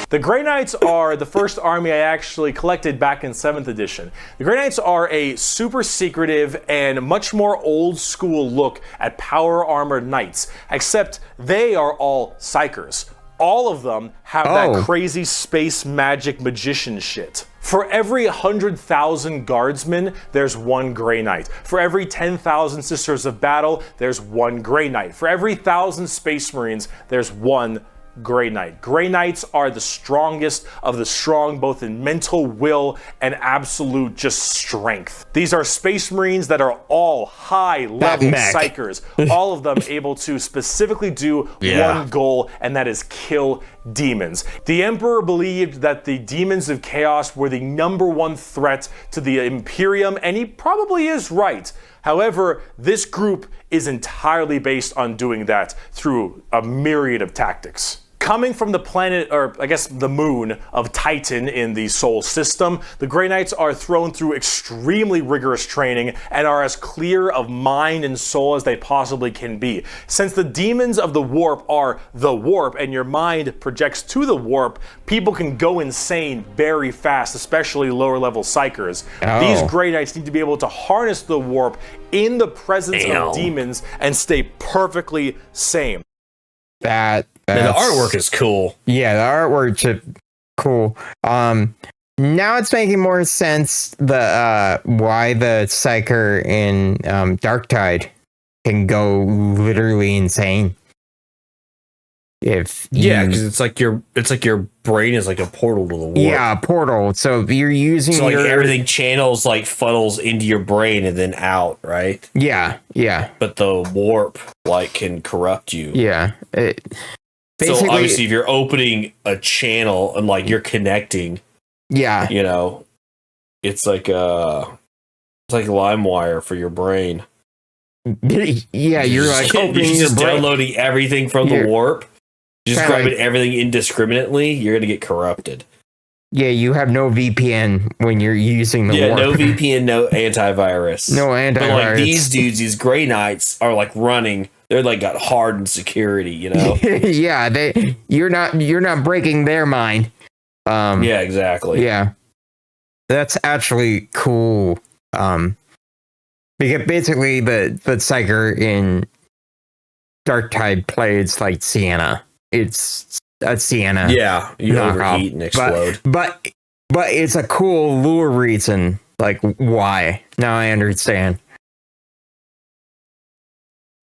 The Grey Knights are the first army I actually collected back in 7th edition. The Grey Knights are a super secretive and much more old school look at power armored knights, except they are all psychers. All of them have that crazy space magic magician shit. For every 100,000 guardsmen, there's one Grey Knight. For every 10,000 Sisters of Battle, there's one Grey Knight. For every 1,000 Space Marines, there's one Grey Knight. Grey Knights are the strongest of the strong, both in mental will and absolute just strength. These are Space Marines that are all high-level psychers, all of them able to specifically do one goal, and that is kill demons. The Emperor believed that the demons of chaos were the #1 threat to the Imperium, and he probably is right. However, this group is entirely based on doing that through a myriad of tactics. Coming from the planet, or I guess the moon of Titan in the Sol system, the Grey Knights are thrown through extremely rigorous training and are as clear of mind and soul as they possibly can be. Since the demons of the warp are the warp and your mind projects to the warp, people can go insane very fast, especially lower level psychers. These Grey Knights need to be able to harness the warp in the presence of demons and stay perfectly sane. The artwork is cool. Yeah, the artwork's cool. Now it's making more sense why the Psyker in Darktide can go literally insane. Because it's like your brain is like a portal to the warp. Yeah, a portal. So you're using everything channels like funnels into your brain and then out, right? Yeah. But the warp can corrupt you. Yeah. So obviously, if you're opening a channel and you're connecting, it's like LimeWire for your brain. Yeah, you're opening just downloading everything from the warp, just grabbing everything indiscriminately. You're gonna get corrupted. Yeah, you have no VPN when you're using the warp. No VPN, no antivirus. No antivirus. But these dudes, these Grey Knights, are running. They're got hardened security, Yeah, you're not breaking their mind. Yeah, exactly. Yeah, that's actually cool. Because basically the Psyker in Darktide plays like Sienna. It's a Sienna. Yeah, you overheat and explode. But it's a cool lure reason. Why? Now I understand.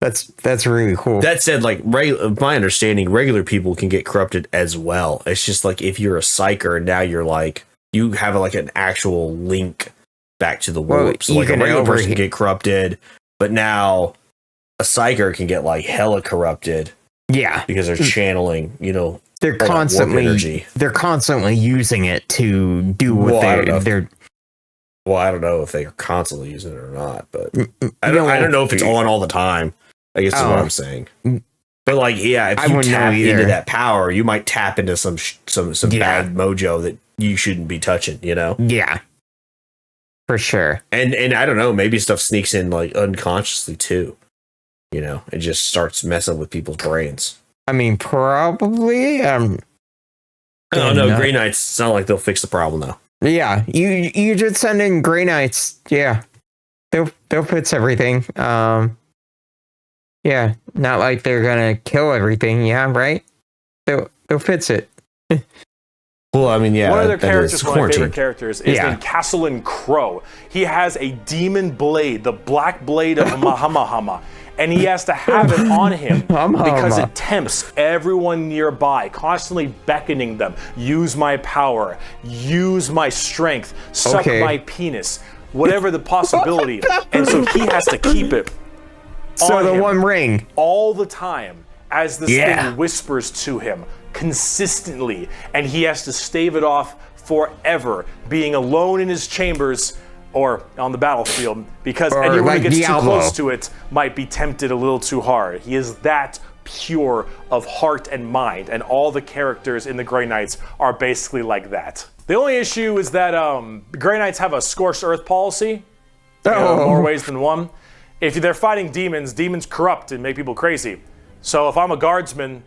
That's really cool. That said, my understanding, regular people can get corrupted as well. It's just if you're a psyker, now you're you have an actual link back to the warp. So a regular person can get corrupted, but now a psyker can get hella corrupted. Yeah, because they're channeling. They're constantly using it to do what they're. Well, I don't know if they are constantly using it or not, but I don't know if it's on all the time. I guess that's what I'm saying. But if you tap into that power, you might tap into some bad mojo that you shouldn't be touching, Yeah. For sure. And I don't know, maybe stuff sneaks in unconsciously too. It just starts messing with people's brains. I mean, probably. I don't know. Grey Knights, it's not like they'll fix the problem though. Yeah, you just send in Grey Knights. Yeah, they'll fix everything. Yeah, not like they're gonna kill everything. Yeah, right. They'll fix it. Well, I mean, yeah. One of their characters, one of my favorite characters, is named Castellan Crow. He has a demon blade, the black blade of Mahamahama. And he has to have it on him because it tempts everyone nearby, constantly beckoning them. Use my power, use my strength, suck my penis, whatever the possibility. And so he has to keep it on the One Ring all the time as this thing whispers to him consistently. And he has to stave it off forever, being alone in his chambers or on the battlefield, because anyone who gets too close to it might be tempted a little too hard. He is that pure of heart and mind, and all the characters in the Grey Knights are basically like that. The only issue is that the Grey Knights have a scorched earth policy, more ways than one. If they're fighting demons, demons corrupt and make people crazy. So if I'm a guardsman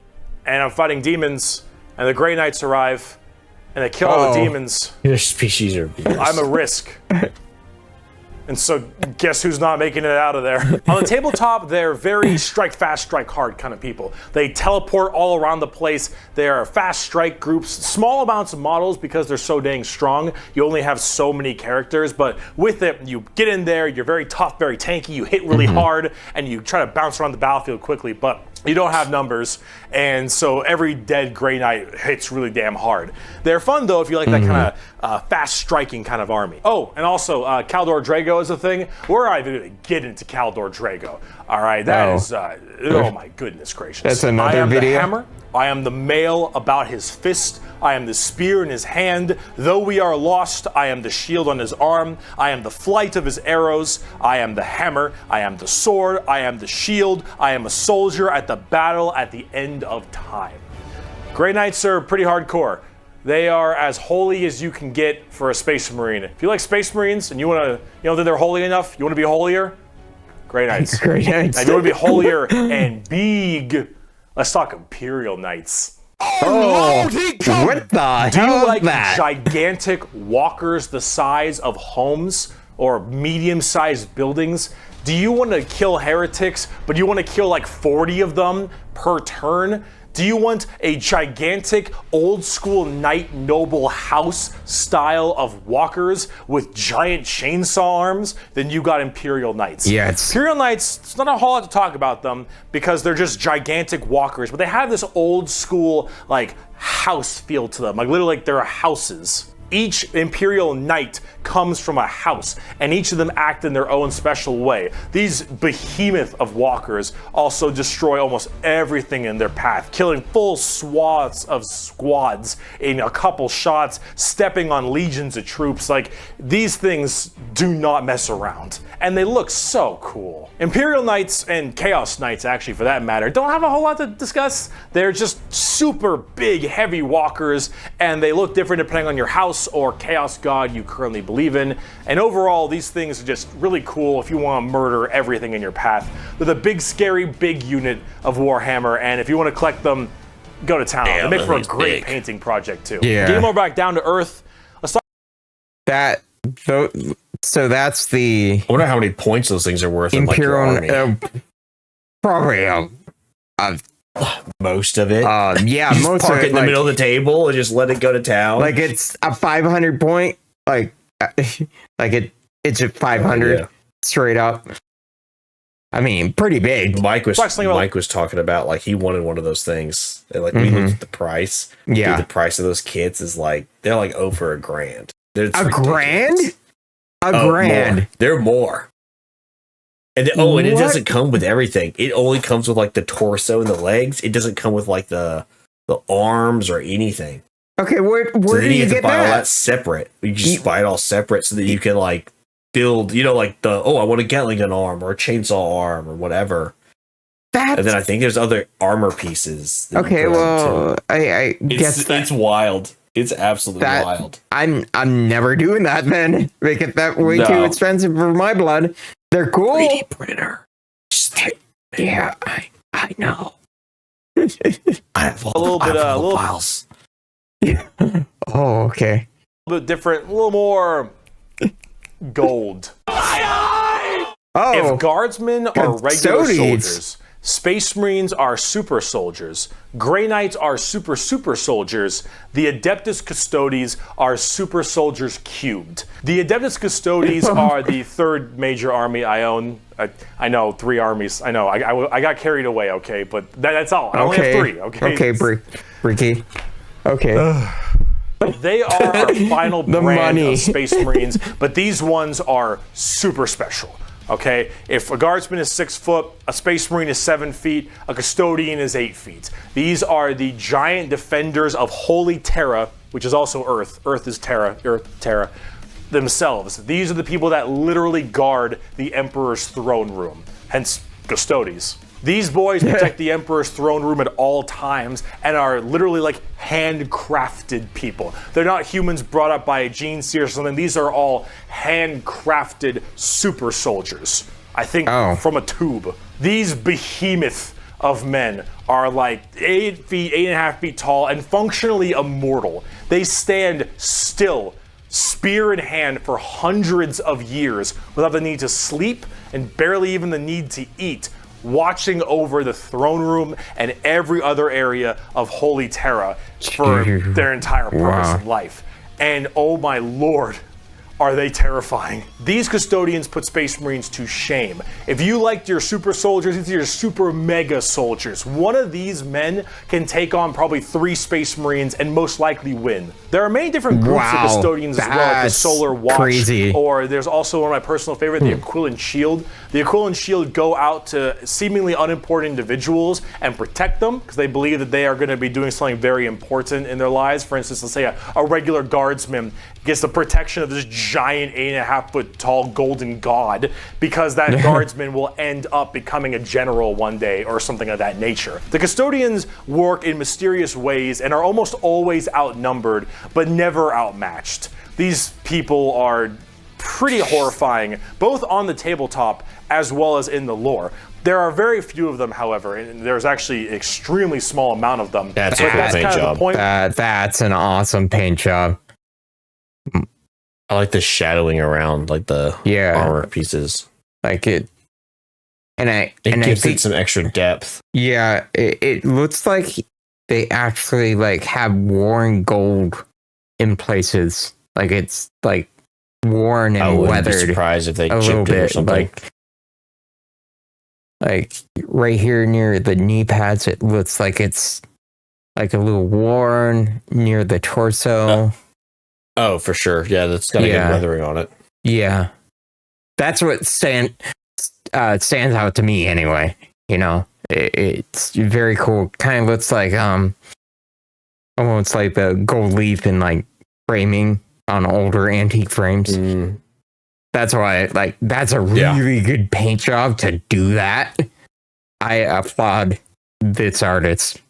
and I'm fighting demons and the Grey Knights arrive and they kill all the demons, your species are I'm a risk. And so guess who's not making it out of there? On the tabletop, they're very strike fast, strike hard kind of people. They teleport all around the place. They are fast strike groups, small amounts of models because they're so dang strong. You only have so many characters, but with it, you get in there, you're very tough, very tanky, you hit really hard, and you try to bounce around the battlefield quickly. But You don't have numbers, and so every dead Grey Knight hits really damn hard. They're fun, though, if you like that kind of fast-striking kind of army. Oh, and also, Caldor Drago is a thing. We're not even going to get into Caldor Drago. All right, that is, oh my goodness gracious. That's another I am video. The hammer. I am the mail about his fist. I am the spear in his hand. Though we are lost, I am the shield on his arm. I am the flight of his arrows. I am the hammer. I am the sword. I am the shield. I am a soldier at the battle at the end of time. Grey Knights are pretty hardcore. They are as holy as you can get for a Space Marine. If you like Space Marines and you want to, you know that they're holy enough, you want to be holier? Grey Knights. Grey Knights. And you want to be holier and big. Let's talk Imperial Knights. Oh, what the Do you hell like is that? gigantic walkers the size of homes or medium-sized buildings? Do you want to kill heretics, but you want to kill like 40 of them per turn? Do you want a gigantic old-school knight noble house style of walkers with giant chainsaw arms? Then you got Imperial Knights. Yes. Imperial Knights, it's not a whole lot to talk about them because they're just gigantic walkers, but they have this old-school like house feel to them, like literally like they're houses. Each Imperial Knight comes from a house, and each of them act in their own special way. These behemoth of walkers also destroy almost everything in their path, killing full swaths of squads in a couple shots, stepping on legions of troops. Like, these things do not mess around, and they look so cool. Imperial Knights and Chaos Knights, actually, for that matter, don't have a whole lot to discuss. They're just super big, heavy walkers, and they look different depending on your house or chaos god you currently believe in. And overall, these things are just really cool if you want to murder everything in your path. They're the big, scary, big unit of Warhammer, and if you want to collect them, go to town. They make for a great painting project, too. Yeah. Getting more back down to earth. Let's talk. So that's the I wonder how many points those things are worth in like your army. Probably Most of it. yeah, You just most park of it in the middle of the table and just let it go to town. Like it's a 500 point, like it's a 500 straight up. I mean, pretty big. Mike was talking about like he wanted one of those things. And, like we looked at the price. Yeah, Dude, the price of those kits is like they're like over $1,000. A grand? A grand? More. They're more. And and it doesn't come with everything. It only comes with like the torso and the legs. It doesn't come with like the arms or anything. Okay, where do you have to get buy all that? that separate. You just buy it all separate so that you can like build, you know, like I want a Gatling gun arm or a chainsaw arm or whatever. And then I think there's other armor pieces. Okay, well, I guess it's wild. It's absolutely wild. I'm never doing that then. Make it that way too expensive for my blood. They're cool. 3D printer. Yeah, I know. I have all the files. Oh, okay. A little bit different, a little more gold. Oh, If guardsmen are regular custodians. soldiers, Space Marines are super soldiers, Grey Knights are super soldiers, the Adeptus Custodes are super soldiers cubed. The Adeptus Custodes are the third major army I own. I know, 3 armies. I know, I got carried away, okay, but that's all. I only have 3, okay? Okay, Bricky. Okay. They are our final brand of Space Marines, but these ones are super special. Okay, if a guardsman is 6 foot, a Space Marine is 7 feet, a custodian is 8 feet. These are the giant defenders of Holy Terra, which is also Earth. Earth is Terra, Terra themselves. These are the people that literally guard the Emperor's throne room, hence custodies. These boys protect the Emperor's throne room at all times and are literally like handcrafted people. They're not humans brought up by a gene seer or something. These are all handcrafted super soldiers. I think from a tube. These behemoth of men are like 8 feet, 8.5 feet tall and functionally immortal. They stand still, spear in hand for hundreds of years without the need to sleep and barely even the need to eat, watching over the throne room and every other area of Holy Terra for their entire purpose in life. And oh my lord, are they terrifying. These custodians put Space Marines to shame. If you liked your super soldiers, these are your super mega soldiers. One of these men can take on probably 3 Space Marines and most likely win. There are many different groups of custodians as well, like the Solar Watch, crazy. Or there's also one of my personal favorite, the Aquilon Shield. The Aquilon Shield go out to seemingly unimportant individuals and protect them because they believe that they are going to be doing something very important in their lives. For instance, let's say a regular guardsman gets the protection of this giant 8.5-foot tall golden god because that guardsman will end up becoming a general one day or something of that nature. The custodians work in mysterious ways and are almost always outnumbered but never outmatched. These people are pretty horrifying, both on the tabletop as well as in the lore. There are very few of them, however, and there's actually an extremely small amount of them. That's a cool paint kind of job. the point. That's an awesome paint job. I like the shadowing around like the armor pieces. Like it, and I gives think it some extra depth. Yeah, it looks like they actually like have worn gold in places. Like it's like worn and I wouldn't weathered. be surprised if they a little chipped it or bit, something. like right here near the knee pads, it looks like it's like a little worn near the torso. Oh, for sure. Yeah, that's got a good weathering on it. Yeah, that's what stands out to me anyway. You know, it's very cool. Kind of looks like almost like the gold leaf in like framing on older antique frames. That's why that's a really good paint job to do that. I applaud this artist.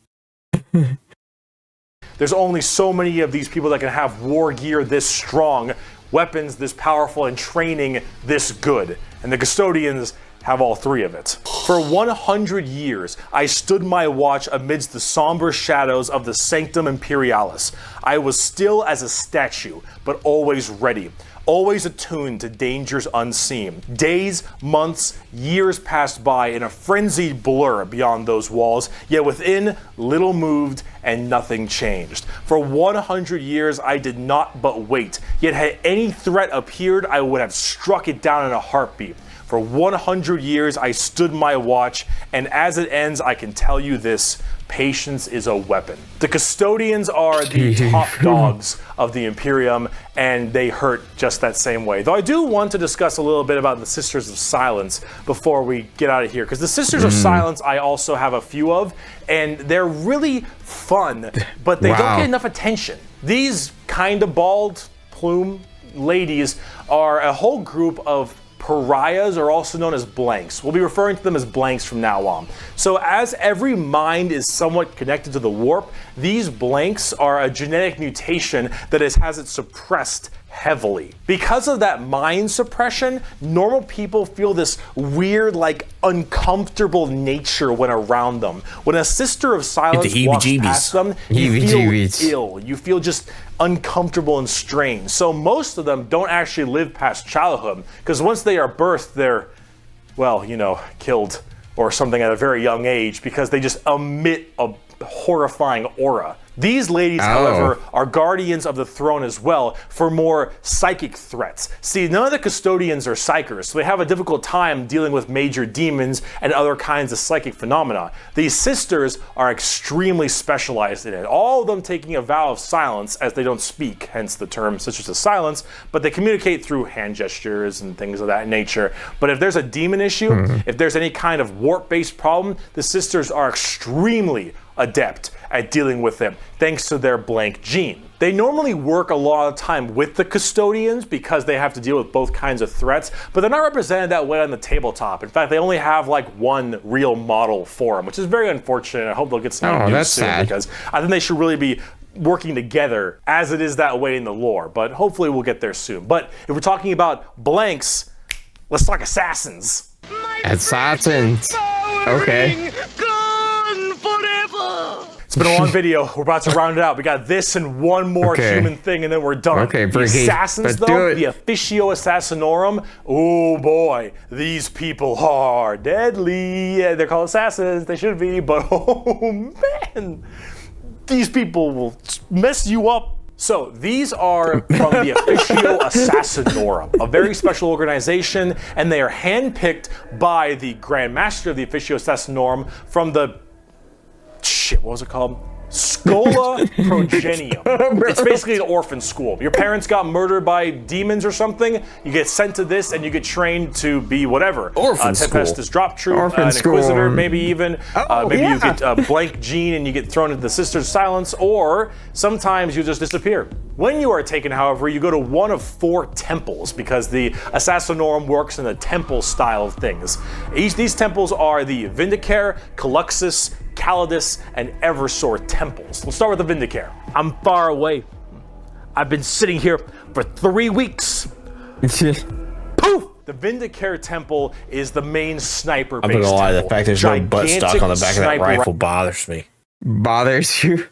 There's only so many of these people that can have war gear this strong, weapons this powerful, and training this good. And the custodians have all 3 of it. For 100 years, I stood my watch amidst the somber shadows of the Sanctum Imperialis. I was still as a statue, but always ready, always attuned to dangers unseen. Days, months, years passed by in a frenzied blur beyond those walls, yet within, little moved and nothing changed. For 100 years, I did not but wait, yet had any threat appeared, I would have struck it down in a heartbeat. For 100 years, I stood my watch, and as it ends, I can tell you this: patience is a weapon. The custodians are the top dogs of the Imperium, and they hurt just that same way. Though I do want to discuss a little bit about the Sisters of Silence before we get out of here, because the Sisters of Silence I also have a few of, and they're really fun, but they don't get enough attention. These kind of bald plume ladies are a whole group of pariahs, are also known as blanks. We'll be referring to them as blanks from now on. So as every mind is somewhat connected to the warp, these blanks are a genetic mutation that has it suppressed heavily. Because of that mind suppression, normal people feel this weird, like, uncomfortable nature when around them. When a Sister of Silence walks past them, you feel ill. You feel just uncomfortable and strange. So most of them don't actually live past childhood, because once they are birthed, they're, well, you know, killed or something at a very young age, because they just emit a horrifying aura. These ladies, however, are guardians of the throne as well for more psychic threats. See, none of the custodians are psychers, so they have a difficult time dealing with major demons and other kinds of psychic phenomena. These sisters are extremely specialized in it, all of them taking a vow of silence as they don't speak, hence the term Sisters of Silence, but they communicate through hand gestures and things of that nature. But if there's a demon issue, if there's any kind of warp-based problem, the sisters are extremely adept at dealing with them, thanks to their blank gene. They normally work a lot of time with the custodians because they have to deal with both kinds of threats, but they're not represented that way on the tabletop. In fact, they only have like one real model for them, which is very unfortunate. I hope they'll get something new soon, because I think they should really be working together as it is that way in the lore, but hopefully we'll get there soon. But if we're talking about blanks, let's talk assassins. Assassins. Okay. It's been a long video. We're about to round it out. We got this and one more human thing, and then we're done. Okay, the Bricky, assassins, though, the Officio Assassinorum, oh boy, these people are deadly. Yeah, they're called assassins. They should be, but oh man, these people will mess you up So these are from the Officio Assassinorum, a very special organization, and they are handpicked by the Grand Master of the Officio Assassinorum from the what was it called? Schola Progenium. It's basically an orphan school. Your parents got murdered by demons or something. You get sent to this, and you get trained to be whatever. Orphan school. Tempestus drop troop, Orphan an school. inquisitor, maybe even. Maybe yeah. you get a blank gene and you get thrown into the Sisters of Silence, or sometimes you just disappear. When you are taken, however, you go to one of 4 temples because the Assassinorum works in the temple style of things. These temples are the Vindicare, Caluxus, Calidus, and Eversor temples. We'll start with the Vindicare. I'm far away. I've been sitting here for 3 weeks. Poof! The Vindicare temple is the main sniper base. I'm not gonna lie, the temple. fact there's no butt stock on the back of that Gigantic rifle bothers me. Bothers you?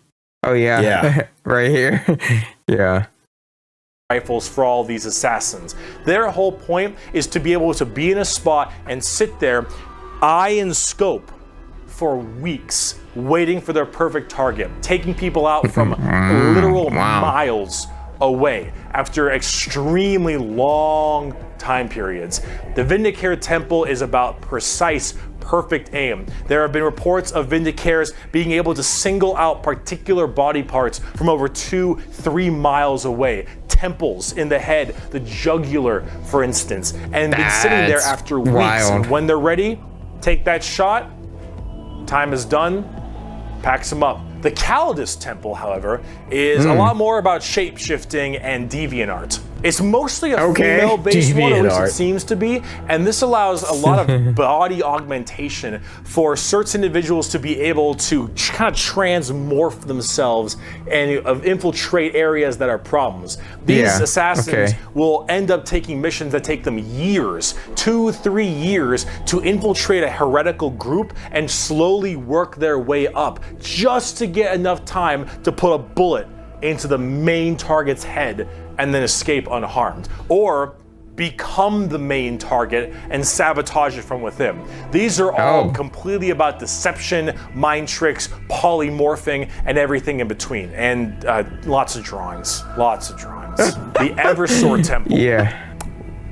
Oh yeah. Yeah. Right here. Yeah. Rifles for all these assassins. Their whole point is to be able to be in a spot and sit there, eye and scope, for weeks, waiting for their perfect target, taking people out from literal miles away after extremely long time periods. The Vindicare Temple is about precise, perfect aim. There have been reports of Vindicares being able to single out particular body parts from over 2-3 miles away. Temples in the head, the jugular, for instance, and been sitting there after weeks. wild. And when they're ready, take that shot. Time is done, packs them up. The Calidus Temple, however, is a lot more about shape-shifting and deviant art. It's mostly a female-based one, at least it seems to be, and this allows a lot of body augmentation for certain individuals to be able to kind of transmorph themselves and infiltrate areas that are problems. These assassins will end up taking missions that take them years, 2-3 years, to infiltrate a heretical group and slowly work their way up, just to get enough time to put a bullet into the main target's head and then escape unharmed, or become the main target and sabotage it from within. These are all completely about deception, mind tricks, polymorphing, and everything in between. And lots of drawings. The Eversor Temple.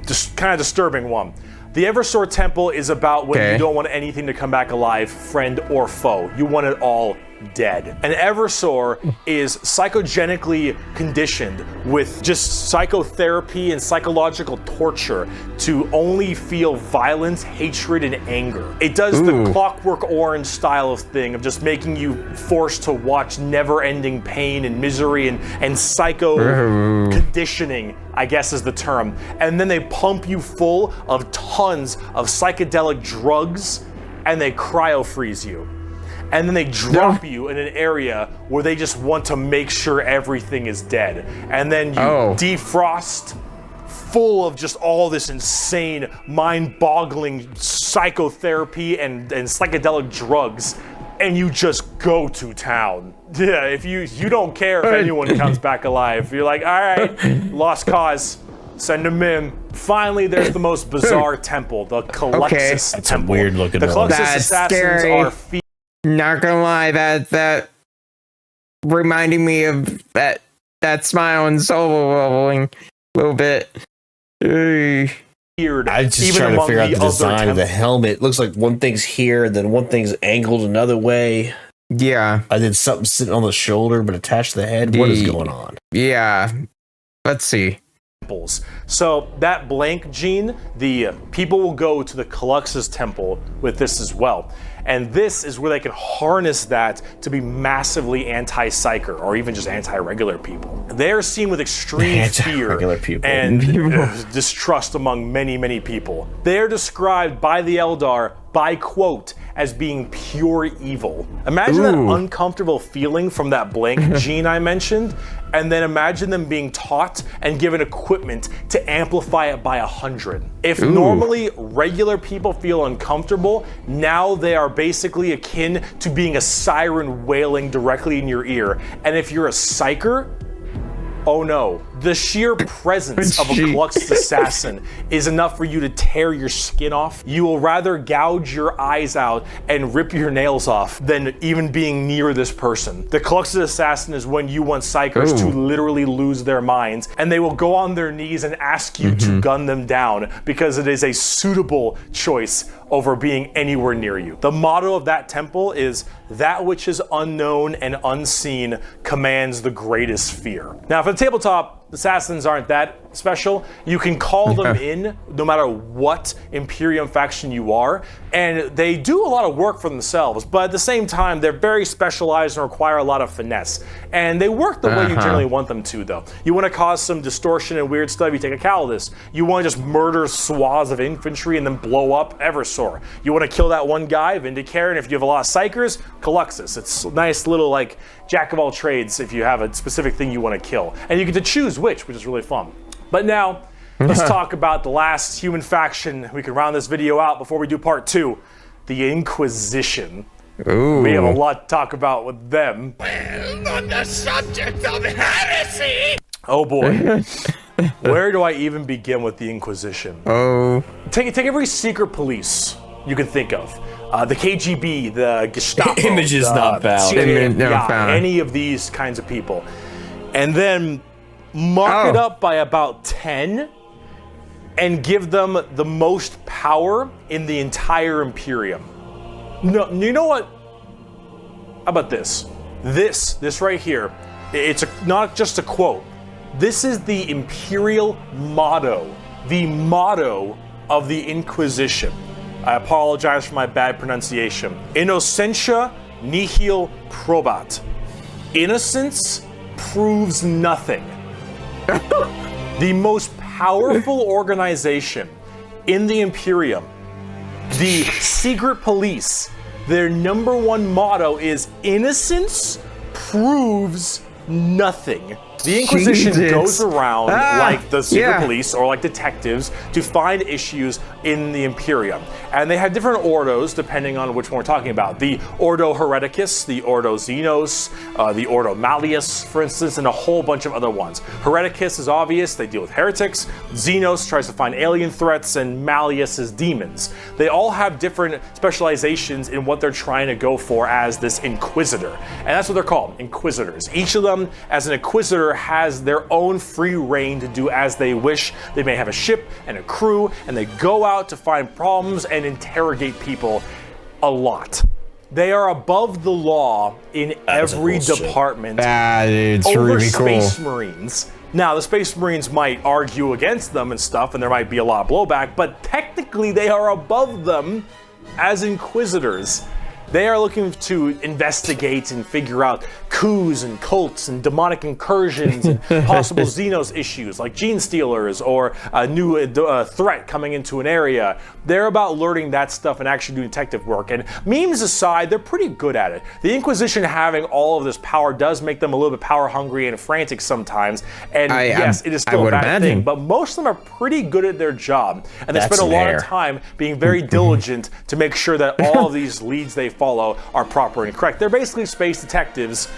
Just kind of disturbing one. The Eversor Temple is about when you don't want anything to come back alive, friend or foe. You want it all dead. And Eversor is psychogenically conditioned with just psychotherapy and psychological torture to only feel violence, hatred, and anger. It does the Clockwork Orange style of thing of just making you forced to watch never-ending pain and misery and psycho conditioning, I guess is the term. And then they pump you full of tons of psychedelic drugs and they cryo-freeze you. And then they drop you in an area where they just want to make sure everything is dead. And then you defrost full of just all this insane, mind-boggling psychotherapy and psychedelic drugs. And you just go to town. Yeah, if you don't care if anyone comes back alive. You're like, all right, lost cause. Send them in. Finally, there's the most bizarre temple, the Caluxus Temple. That's a weird looking The one. Caluxus assassins are not gonna lie, that reminding me of that smile and solo leveling a little bit. weird. I just even trying to among figure out the design of the temples. helmet. It looks like one thing's here, then one thing's angled another way. Yeah. I did something sitting on the shoulder but attached to the head. What is going on? Yeah. Let's see. So that blank gene, the people will go to the Caluxus Temple with this as well. And this is where they can harness that to be massively anti-psyker or even just anti-regular people. They're seen with extreme fear and distrust among many, many people. They're described by the Eldar by quote as being pure evil. Imagine that uncomfortable feeling from that blank gene I mentioned, and then imagine them being taught and given equipment to amplify it by 100. If normally regular people feel uncomfortable, now they are basically akin to being a siren wailing directly in your ear. And if you're a psyker, oh no, The sheer presence of a Caluxus assassin is enough for you to tear your skin off. You will rather gouge your eyes out and rip your nails off than even being near this person. The Caluxus assassin is when you want psychers to literally lose their minds, and they will go on their knees and ask you to gun them down because it is a suitable choice over being anywhere near you. The motto of that temple is, "That which is unknown and unseen commands the greatest fear." Now, for the tabletop, assassins aren't that special. You can call them in no matter what Imperium faction you are, and they do a lot of work for themselves, but at the same time, they're very specialized and require a lot of finesse. And they work the way you generally want them to, though. You want to cause some distortion and weird stuff, you take a Calidus. You want to just murder swaths of infantry and then blow up Eversor. You want to kill that one guy, Vindicare, and if you have a lot of Psychers, Caluxus. It's a nice little, like, jack of all trades if you have a specific thing you want to kill. And you get to choose which is really fun. But now, let's talk about the last human faction. We can round this video out before we do part 2. The Inquisition. Ooh. We have a lot to talk about with them. Well, on the subject of heresy. Oh boy. Where do I even begin with the Inquisition? Take every secret police you can think of. The KGB, the Gestapo. Images not found. CIA, any of these kinds of people. And then mark it up by about 10 and give them the most power in the entire Imperium. No, you know what? How about this? This right here, it's not just a quote. This is the Imperial motto, the motto of the Inquisition. I apologize for my bad pronunciation. Innocentia nihil probat. Innocence proves nothing. The most powerful organization in the Imperium, the secret police, their number one motto is innocence proves nothing. The Inquisition goes around like the secret police or like detectives to find issues in the Imperium. And they have different ordos depending on which one we're talking about. The Ordo Hereticus, the Ordo Xenos, the Ordo Malleus, for instance, and a whole bunch of other ones. Hereticus is obvious, they deal with heretics. Xenos tries to find alien threats, and Malleus is demons. They all have different specializations in what they're trying to go for as this Inquisitor. And that's what they're called, Inquisitors. Each of them, as an Inquisitor, has their own free reign to do as they wish. They may have a ship and a crew, and they go out to find problems and interrogate people a lot. They are above the law in every department. It's over really cool. Space Marines. Now, the Space Marines might argue against them and stuff, and there might be a lot of blowback, but technically they are above them as Inquisitors. They are looking to investigate and figure out coups and cults and demonic incursions and possible Xenos issues like gene stealers or a new threat coming into an area. They're about learning that stuff and actually doing detective work. And memes aside, they're pretty good at it. The Inquisition having all of this power does make them a little bit power hungry and frantic sometimes. And yes, it is still a bad thing, but most of them are pretty good at their job. And they spend a lot of time being very diligent to make sure that all of these leads they follow are proper and correct. They're basically space detectives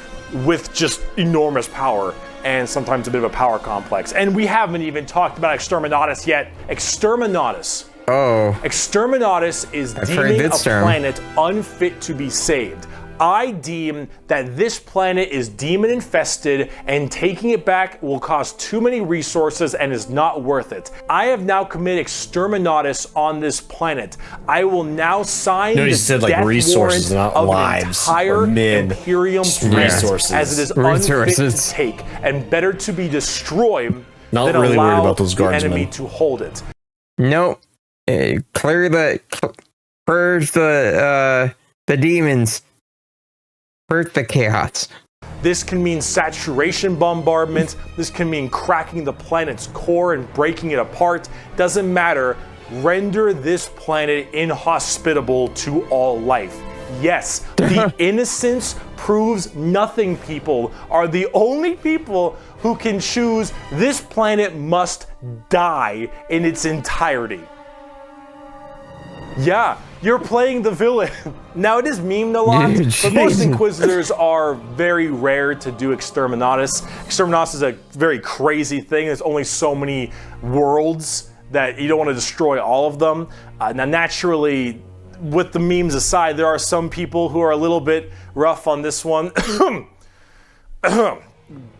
with just enormous power and sometimes a bit of a power complex. And we haven't even talked about Exterminatus yet. Exterminatus. Exterminatus is deeming a planet unfit to be saved. I deem that this planet is demon infested and taking it back will cost too many resources and is not worth it. I have now committed Exterminatus on this planet. I will now sign this death resources, warrant not of lives, an entire or men. Imperium planet Resources. as it is unfit to take and better to be destroyed Not than really allow worried about those the guardsmen. enemy to hold it. No, purge the demons. Purge the chaos. This can mean saturation bombardment. This can mean cracking the planet's core and breaking it apart. Doesn't matter. Render this planet inhospitable to all life. Yes, the innocence proves nothing people are the only people who can choose this planet must die in its entirety. Yeah, You're playing the villain. Now, it is memed a lot, but most Inquisitors are very rare to do Exterminatus. Exterminatus is a very crazy thing. There's only so many worlds that you don't want to destroy all of them. Now, naturally, with the memes aside, there are some people who are a little bit rough on this one.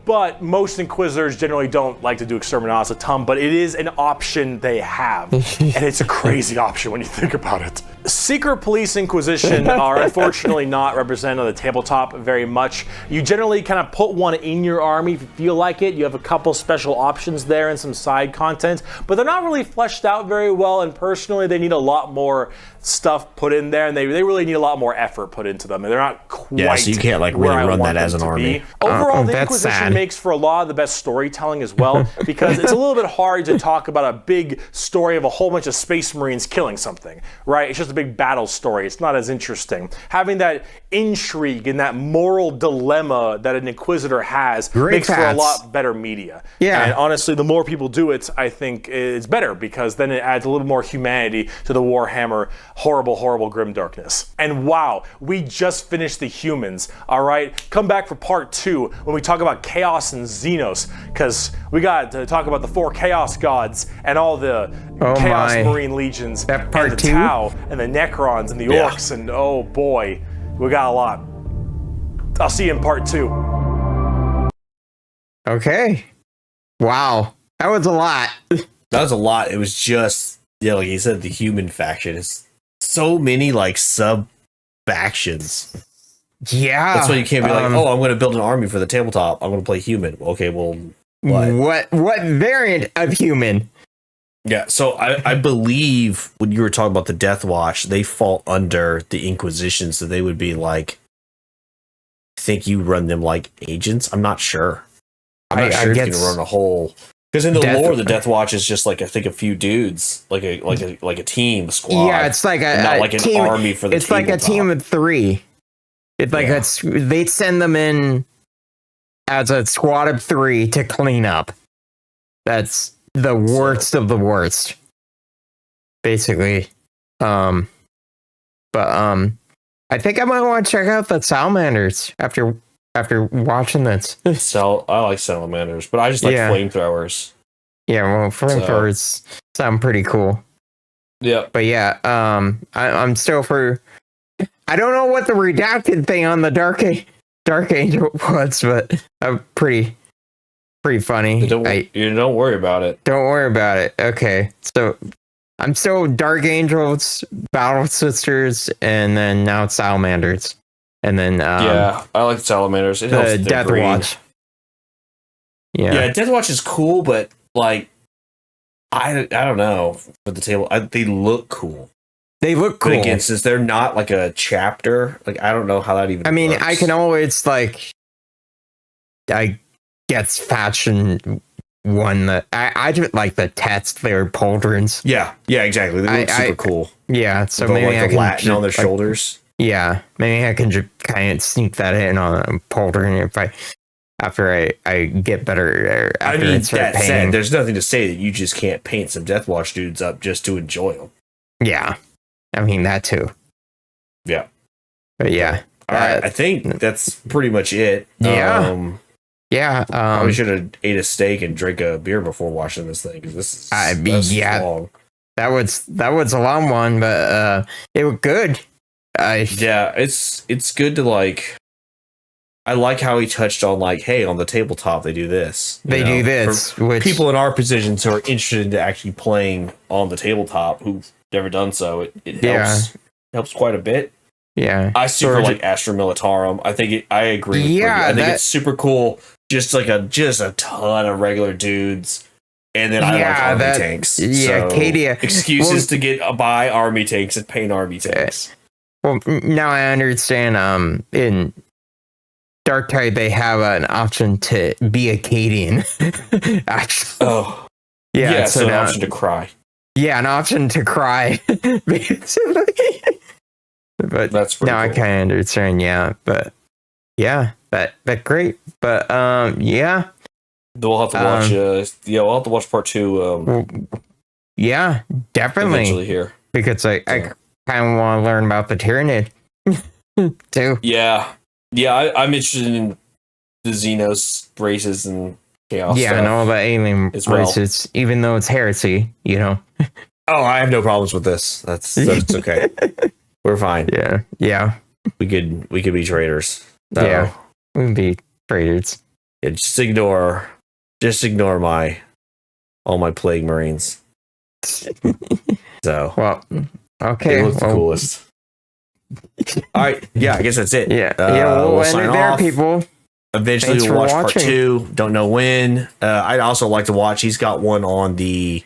But most Inquisitors generally don't like to do Exterminatus a ton, but it is an option they have. And it's a crazy option when you think about it. Secret Police Inquisition are unfortunately not represented on the tabletop very much. You generally kind of put one in your army if you feel like it. You have a couple special options there and some side content, but they're not really fleshed out very well, and personally they need a lot more stuff put in there, and they really need a lot more effort put into them, and they're not quite so you can't like really run that as an army. Overall, the Inquisition makes for a lot of the best storytelling as well, because it's a little bit hard to talk about a big story of a whole bunch of Space Marines killing something, right? It's just a big battle story. It's not as interesting. Having that intrigue and that moral dilemma that an Inquisitor has makes for a lot better media. Yeah. And honestly, the more people do it, I think it's better, because then it adds a little more humanity to the Warhammer horrible, horrible grim darkness. And wow, we just finished the humans, all right? Come back for part 2 when we talk about Chaos and Xenos, because we got to talk about the 4 Chaos Gods and all the Chaos Marine Legions, and the Tau, and the Necrons, and the Orcs, and oh boy, we got a lot. I'll see you in part 2. Okay. Wow. That was a lot. That was a lot. It was just, like you said, the human faction is so many like sub factions. Yeah. That's why you can't be like, oh, I'm going to build an army for the tabletop. I'm going to play human. Okay, well, what variant of human? Yeah, so I believe when you were talking about the Death Watch, they fall under the Inquisition, so they would be like, I think you run them like agents. I'm not sure. I'm not sure if you can run a whole. Because in the lore, the Death Watch is just like, I think, a few dudes, like a team, a squad. Yeah, it's like not like an army for the. It's like a team of 3. It's like they send them in as a squad of 3 to clean up. That's the worst of the worst, basically. I think I might want to check out the salamanders after watching this. I like salamanders, but I just like flamethrowers. Yeah, well, flamethrowers sound pretty cool. Yeah, but yeah, I'm still for. I don't know what the redacted thing on the Dark Angel was, but pretty funny. You don't worry about it. Don't worry about it. Okay, so I'm still Dark Angels, Battle Sisters, and then now it's Salamanders, and then I like Salamanders. It helps Death Watch. Yeah, Death Watch is cool, but like I don't know for the table. They look cool. They look cool. But again, since they're not like a chapter, like I don't know how that even. I mean, works. I can always like, I guess faction one that I just like the test their pauldrons. Yeah, exactly. They look super cool. Yeah, so but maybe like I can Latin on their shoulders. Yeah, maybe I can just kind of sneak that in on a pauldron if after I get better. After I mean, that said, there's nothing to say that you just can't paint some Death Watch dudes up just to enjoy them. Yeah. I mean, that too. Yeah. But yeah. All right. I think that's pretty much it. Yeah. Probably should have ate a steak and drank a beer before watching this thing, because this is long. That was a long one, but it was good. It's good to like. I like how he touched on like, hey, on the tabletop they do this. Do this. For which people in our positions who are interested in actually playing on the tabletop who've never done so, it helps quite a bit. Yeah, I super like Astra Militarum. I think I agree. Yeah, I think it's super cool. Just like a ton of regular dudes, and then I like army tanks. Yeah, so Cadia. Excuses to buy army tanks and paint army tanks. Well, now I understand. In Dark Tide, they have an option to be Acadian. Actually, so an option to cry. Yeah, an option to cry. But that's now cool. I kind of understand. Yeah, but yeah, that great. But we'll have to watch. We'll have to watch part 2. Yeah, definitely. Eventually here, because I kind of want to learn about the Tyranid too. Yeah. I'm interested in the Xenos races and chaos. Yeah, stuff and all the alien as well. races, even though it's heresy, you know. Oh, I have no problems with this. That's okay. We're fine. Yeah. We could be traitors. So, Yeah. We can be traitors. yeah, just ignore all my plague marines. So Well, okay. they look the coolest. All right, yeah, I guess that's it. We'll end sign it there, off. people. Eventually, Thanks we'll for watch part watching. 2. Don't know when. I'd also like to watch. He's got one on the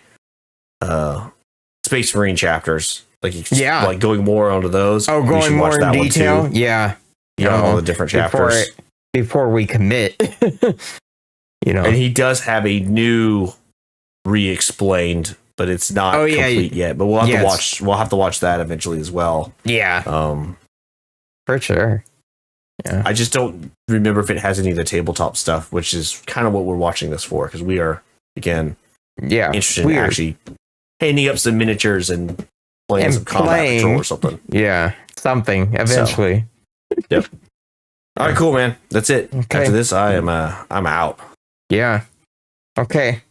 Space Marine chapters. Like going more onto those. Oh, We should going watch more in that one detail. too. Yeah. All the different chapters. Before we commit. You know. And he does have a new re-explained, but it's not complete yet. But we'll have to watch. We'll have to watch that eventually as well. Yeah. For sure. Yeah. I just don't remember if it has any of the tabletop stuff, which is kind of what we're watching this for, because we are again interested in actually handing up some miniatures and playing some combat patrol or something. Yeah, something eventually. Yep. All right, cool, man. That's it. Okay. After this, I'm out. Yeah. Okay.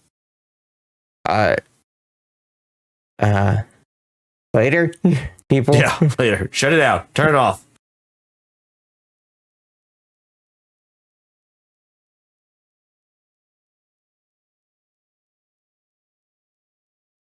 Later, people. Yeah, later. Shut it out. Turn it off.